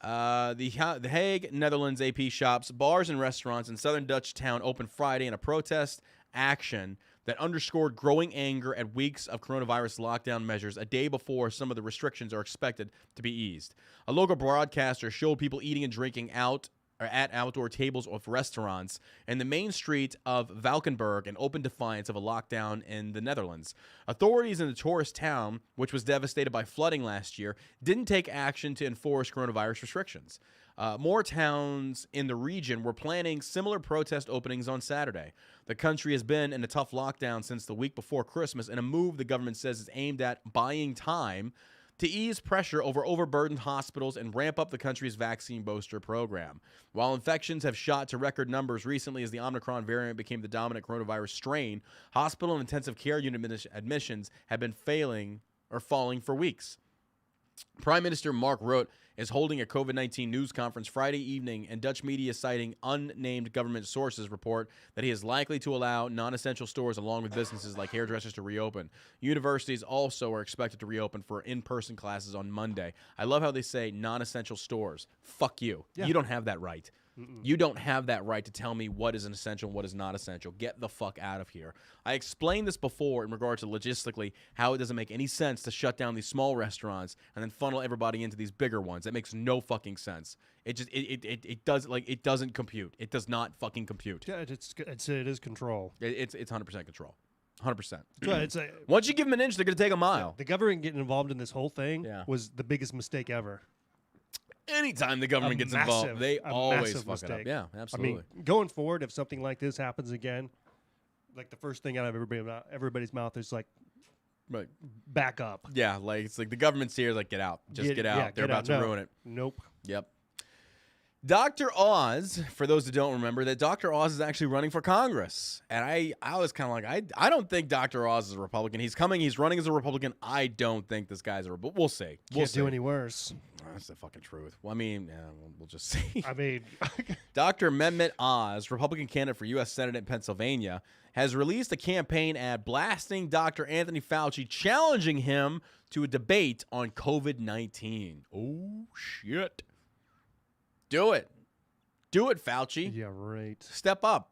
The Hague, Netherlands AP shops, bars, and restaurants in southern Dutch town opened Friday in a protest action that underscored growing anger at weeks of coronavirus lockdown measures a day before some of the restrictions are expected to be eased. A local broadcaster showed people eating and drinking out at outdoor tables of restaurants in the main street of Valkenburg in open defiance of a lockdown in the Netherlands. Authorities in the tourist town, which was devastated by flooding last year, didn't take action to enforce coronavirus restrictions. More towns in the region were planning similar protest openings on Saturday. The country has been in a tough lockdown since the week before Christmas, in a move the government says is aimed at buying time to ease pressure over overburdened hospitals and ramp up the country's vaccine booster program. While infections have shot to record numbers recently as the Omicron variant became the dominant coronavirus strain, hospital and intensive care unit admissions have been falling for weeks. Prime Minister Mark Rutte is holding a COVID-19 news conference Friday evening, and Dutch media citing unnamed government sources report that he is likely to allow non-essential stores along with businesses like hairdressers to reopen. Universities also are expected to reopen for in-person classes on Monday. I love how they say non-essential stores. Fuck you. Yeah. You don't have that right. You don't have that right to tell me what is an essential and what is not essential. Get the fuck out of here. I explained this before in regard to logistically how it doesn't make any sense to shut down these small restaurants and then funnel everybody into these bigger ones. That makes no fucking sense. It doesn't compute. It does not fucking compute. Yeah, it is control. It's 100% control. 100%. It's Once you give them an inch, they're going to take a mile. The government getting involved in this whole thing was the biggest mistake ever. Anytime the government gets involved, they always fuck it up. Yeah, absolutely. I mean, going forward, if something like this happens again, like the first thing out of everybody's mouth is like, right, back up. Yeah, like it's like the government's here, like get out, just get out. Yeah, They're about to ruin it. Nope. Yep. Dr. Oz, for those who don't remember, that Dr. Oz is actually running for Congress. And I was kind of like, I don't think Dr. Oz is a Republican. He's running as a Republican. I don't think this guy's a Republican. We'll see. Can't do any worse. That's the fucking truth. Well, I mean, we'll just see. I mean, Dr. Mehmet Oz, Republican candidate for U.S. Senate in Pennsylvania, has released a campaign ad blasting Dr. Anthony Fauci, challenging him to a debate on COVID-19. Oh, shit. Do it. Do it, Fauci. Yeah, right. Step up.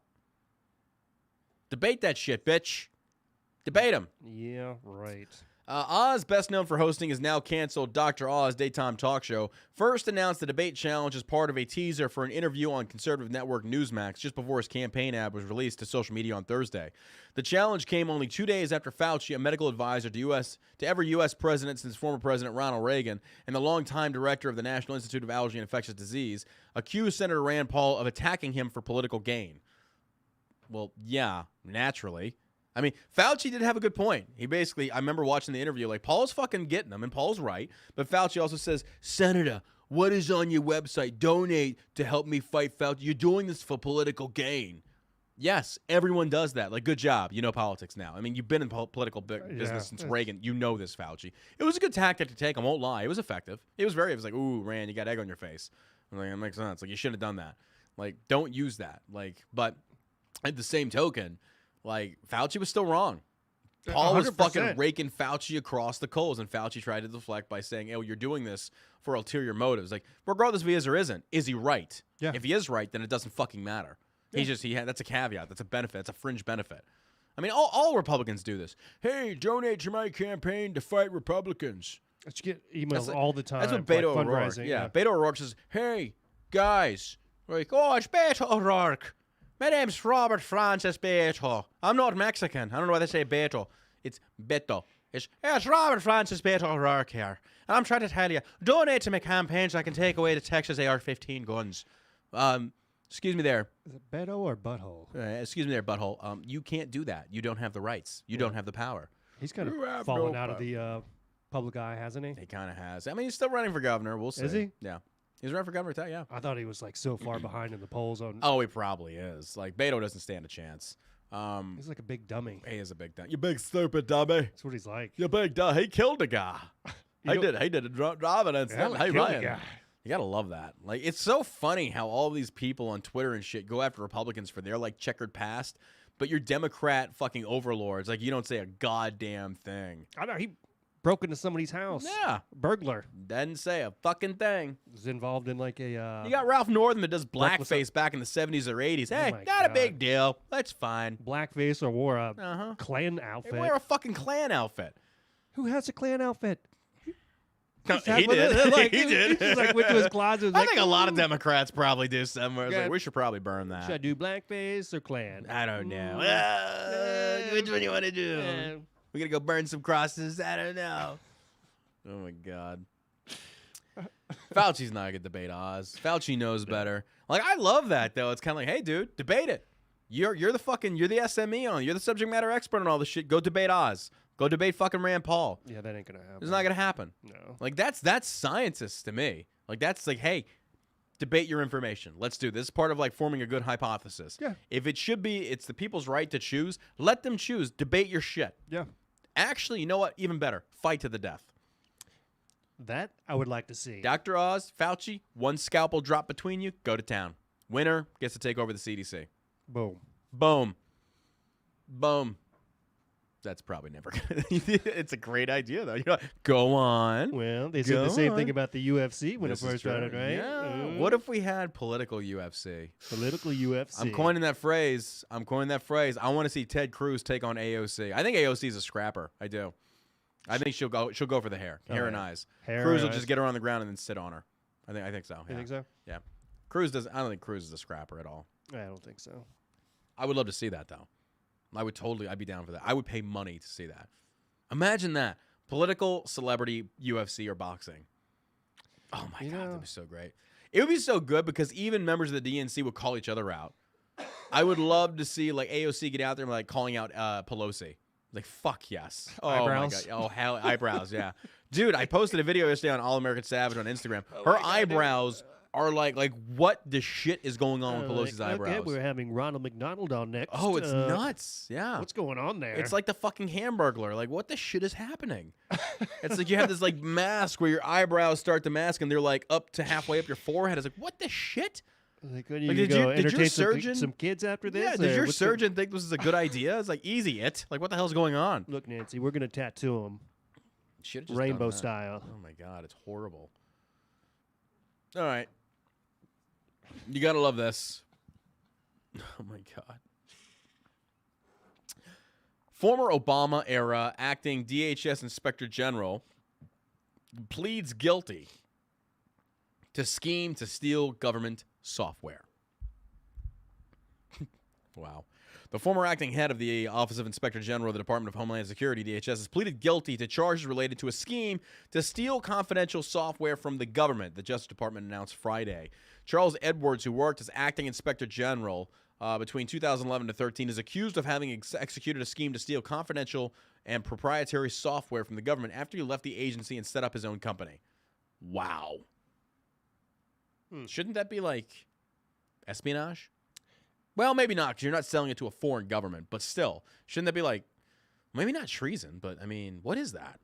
Debate that shit, bitch. Debate him. Yeah, right. Oz, best known for hosting his now canceled Dr. Oz daytime talk show, first announced the debate challenge as part of a teaser for an interview on conservative network Newsmax just before his campaign ad was released to social media on Thursday. The challenge came only 2 days after Fauci, a medical advisor to every U.S. president since former President Ronald Reagan and the longtime director of the National Institute of Allergy and Infectious Disease, accused Senator Rand Paul of attacking him for political gain. Well, yeah, naturally. I mean, Fauci did have a good point. He basically, I remember watching the interview, like, Paul's fucking getting them, and Paul's right. But Fauci also says, Senator, what is on your website? Donate to help me fight Fauci. You're doing this for political gain. Yes, everyone does that. Like, good job. You know politics now. I mean, you've been in political business since Reagan. You know this, Fauci. It was a good tactic to take. I won't lie. It was effective. It was like, ooh, Rand, you got egg on your face. I'm like, that makes sense. Like, you shouldn't have done that. Like, don't use that. Like, but at the same token, like, Fauci was still wrong. Paul 100%. Was fucking raking Fauci across the coals, and Fauci tried to deflect by saying, oh, you're doing this for ulterior motives. Like, regardless if he is or isn't, is he right? Yeah. If he is right, then it doesn't fucking matter. Yeah. That's a caveat. That's a benefit. That's a fringe benefit. I mean, all Republicans do this. Hey, donate to my campaign to fight Republicans. You get emails all the time. That's what Beto O'Rourke. Yeah, Beto O'Rourke says, hey, guys. Like, oh, it's Beto O'Rourke. My name's Robert Francis Beto. I'm not Mexican. I don't know why they say Beto. It's Beto. It's Robert Francis Beto O'Rourke here. And I'm trying to tell you, donate to my campaign so I can take away the Texas AR-15 guns. Excuse me there. Is it Beto or Butthole? Excuse me there, Butthole. You can't do that. You don't have the rights. You don't have the power. He's kind of fallen out of the public eye, hasn't he? He kind of has. I mean, he's still running for governor. We'll see. Is he? Yeah. He's running for governor, yeah. I thought he was like so far behind in the polls. Oh, he probably is. Like, Beto doesn't stand a chance. He's like a big dummy. He is a big dummy. You big stupid dummy. That's what he's like. You big dummy. He killed a guy. He did a driving incident. Hey, Ryan. You gotta love that. Like, it's so funny how all these people on Twitter and shit go after Republicans for their, like, checkered past, but you're Democrat fucking overlords. Like, you don't say a goddamn thing. I know. He broke into somebody's house. Yeah. Burglar. Didn't say a fucking thing. Was involved in like a... You got Ralph Northam that does blackface back in the 70s or 80s. Hey, not a big deal. That's fine. Blackface or wore a Klan outfit. They wear a fucking Klan outfit. Who has a Klan outfit? He did. Like, He did. He just like went to his closet. And was I like, think a lot of Democrats probably do somewhere. It's Yeah. like, we should probably burn that. Should I do blackface or Klan? I don't know. Mm. Which one do you want to do? Yeah. We're going to go burn some crosses? I don't know. Oh, my God. Fauci's not going to debate Oz. Fauci knows better. Like, I love that, though. It's kind of like, hey, dude, debate it. You're the SME on it. You're the subject matter expert on all this shit. Go debate Oz. Go debate fucking Rand Paul. Yeah, that ain't gonna happen. It's not going to happen. No. Like, that's scientists to me. Like, that's like, hey, debate your information. Let's do this. This is part of like forming a good hypothesis. Yeah. If it should be, it's the people's right to choose. Let them choose. Debate your shit. Yeah. Actually, you know what? Even better. Fight to the death. That I would like to see. Dr. Oz, Fauci, one scalpel drop between you, go to town. Winner gets to take over the CDC. Boom. Boom. Boom. That's probably never going to... It's a great idea, though. You know, go on. Well, they said Go the same on. thing about the UFC when This it is first true. started, right? Yeah. What if we had political UFC? Political UFC. I'm coining that phrase. I want to see Ted Cruz take on AOC. I think AOC is a scrapper. I do. I think she'll go for the hair and yeah. eyes. Hair Cruz and will just eyes. get her on the ground and then sit on her. I think so. You Yeah. think so? Yeah. Cruz does. I don't think Cruz is a scrapper at all. I don't think so. I would love to see that though. I'd be down for that. I would pay money to see that. Imagine that. Political, celebrity, UFC, or boxing. Oh my God, that'd be so great. It would be so good because even members of the DNC would call each other out. I would love to see like AOC get out there and like calling out Pelosi. Like, fuck yes. Oh Eyebrows? my God. Oh, hell, eyebrows, yeah. Dude, I posted a video yesterday on All American Savage on Instagram. Her eyebrows are like what the shit is going on with Pelosi's eyebrows? Okay, we're having Ronald McDonald on next. Oh, it's nuts. Yeah. What's going on there? It's like the fucking Hamburglar. Like, what the shit is happening? It's like you have this like mask where your eyebrows start to mask and they're like up to halfway up your forehead. It's like, what the shit? Like, when you Like, go did your entertain surgeon- some kids after this? Yeah, or does your what's surgeon think this is a good idea? It's like, easy it. Like, what the hell's going on? Look, Nancy, we're gonna tattoo him Should've just rainbow done that. style. Oh my God, it's horrible. All right. You gotta love this. Oh my God. Former Obama era acting DHS Inspector General pleads guilty to scheme to steal government software. Wow. The former acting head of the Office of Inspector General of the Department of Homeland Security, DHS, has pleaded guilty to charges related to a scheme to steal confidential software from the government, the Justice Department announced Friday. Charles Edwards, who worked as acting Inspector General between 2011 to 13, is accused of having executed a scheme to steal confidential and proprietary software from the government after he left the agency and set up his own company. Wow. Shouldn't that be like espionage? Well, maybe not, because you're not selling it to a foreign government, but still, shouldn't that be like, maybe not treason, but I mean, what is that?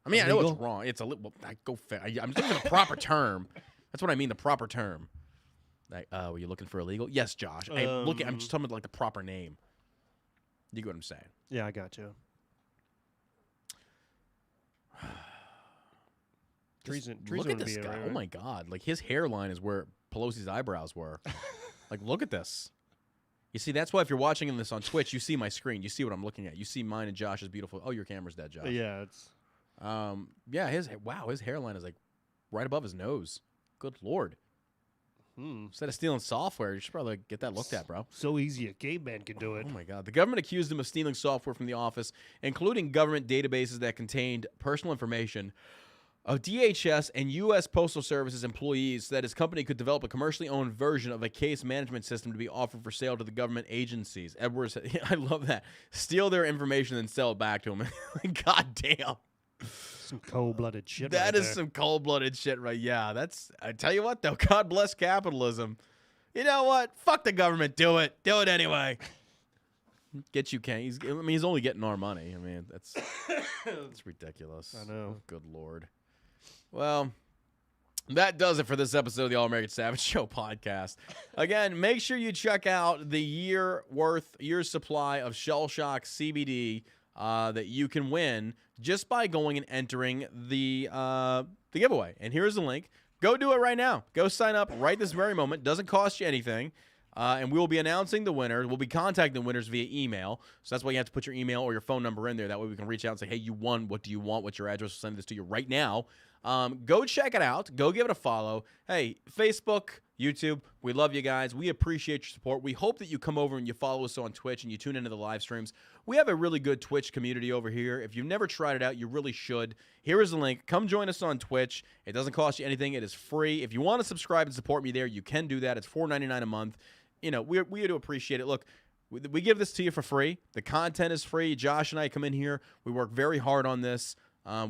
I mean, Illegal? I know it's wrong. It's illegal. I'm just looking for the proper term. That's what I mean, the proper term. Like, were you looking for illegal? Yes, Josh. I'm just talking about like the proper name. You get what I'm saying? Yeah, I got you. Treason Look would at this be guy. right. Oh my God! Like his hairline is where Pelosi's eyebrows were. Like, look at this. You see, that's why if you're watching this on Twitch, you see my screen. You see what I'm looking at. You see mine and Josh's beautiful. Oh, your camera's dead, Josh. Yeah, it's Yeah. His hairline is like right above his nose. Good Lord. Instead of stealing software, you should probably get that looked at, bro. so easy a caveman can do it. Oh my God. The government accused him of stealing software from the office, including government databases that contained personal information of DHS and U.S. Postal Service's employees so that his company could develop a commercially owned version of a case management system to be offered for sale to the government agencies. Edwards, I love that. Steal their information and sell it back to him. God damn. Some cold-blooded shit. That right is there. some cold-blooded shit, right? Yeah, I tell you what, though, God bless capitalism. You know what? Fuck the government. Do it. Do it anyway. Get you, Ken. He's only getting our money. I mean, that's ridiculous. I know. Oh, good Lord. Well, that does it for this episode of the All American Savage Show podcast. Again, make sure you check out the year's supply of Shell Shock CBD that you can win just by going and entering the giveaway. And here's the link. Go do it right now. Go sign up right this very moment. Doesn't cost you anything. And we will be announcing the winner. We'll be contacting the winners via email. So that's why you have to put your email or your phone number in there. That way we can reach out and say, hey, you won. What do you want? What's your address? We'll send this to you right now. Go check it out. Go give it a follow. Hey, Facebook, YouTube, we love you guys. We appreciate your support. We hope that you come over and you follow us on Twitch and you tune into the live streams. We have a really good Twitch community over here. If you've never tried it out, you really should. Here is the link. Come join us on Twitch. It doesn't cost you anything. It is free. If you want to subscribe and support me there, you can do that. It's $4.99 a month. You know, we do appreciate it. Look, we give this to you for free. The content is free. Josh and I come in here. We work very hard on this.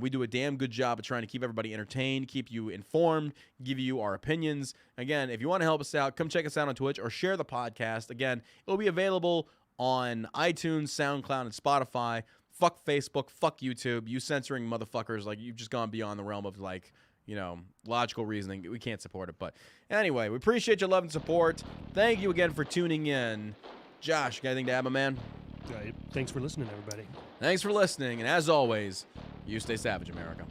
We do a damn good job of trying to keep everybody entertained, keep you informed, give you our opinions. Again, if you want to help us out, come check us out on Twitch or share the podcast. Again, it'll be available on iTunes, SoundCloud, and Spotify. Fuck Facebook. Fuck YouTube. You censoring motherfuckers. Like, you've just gone beyond the realm of, like, you know, logical reasoning. We can't support it. But anyway, we appreciate your love and support. Thank you again for tuning in. Josh, got anything to add, my man? Thanks for listening, everybody. Thanks for listening. And as always, you stay savage, America.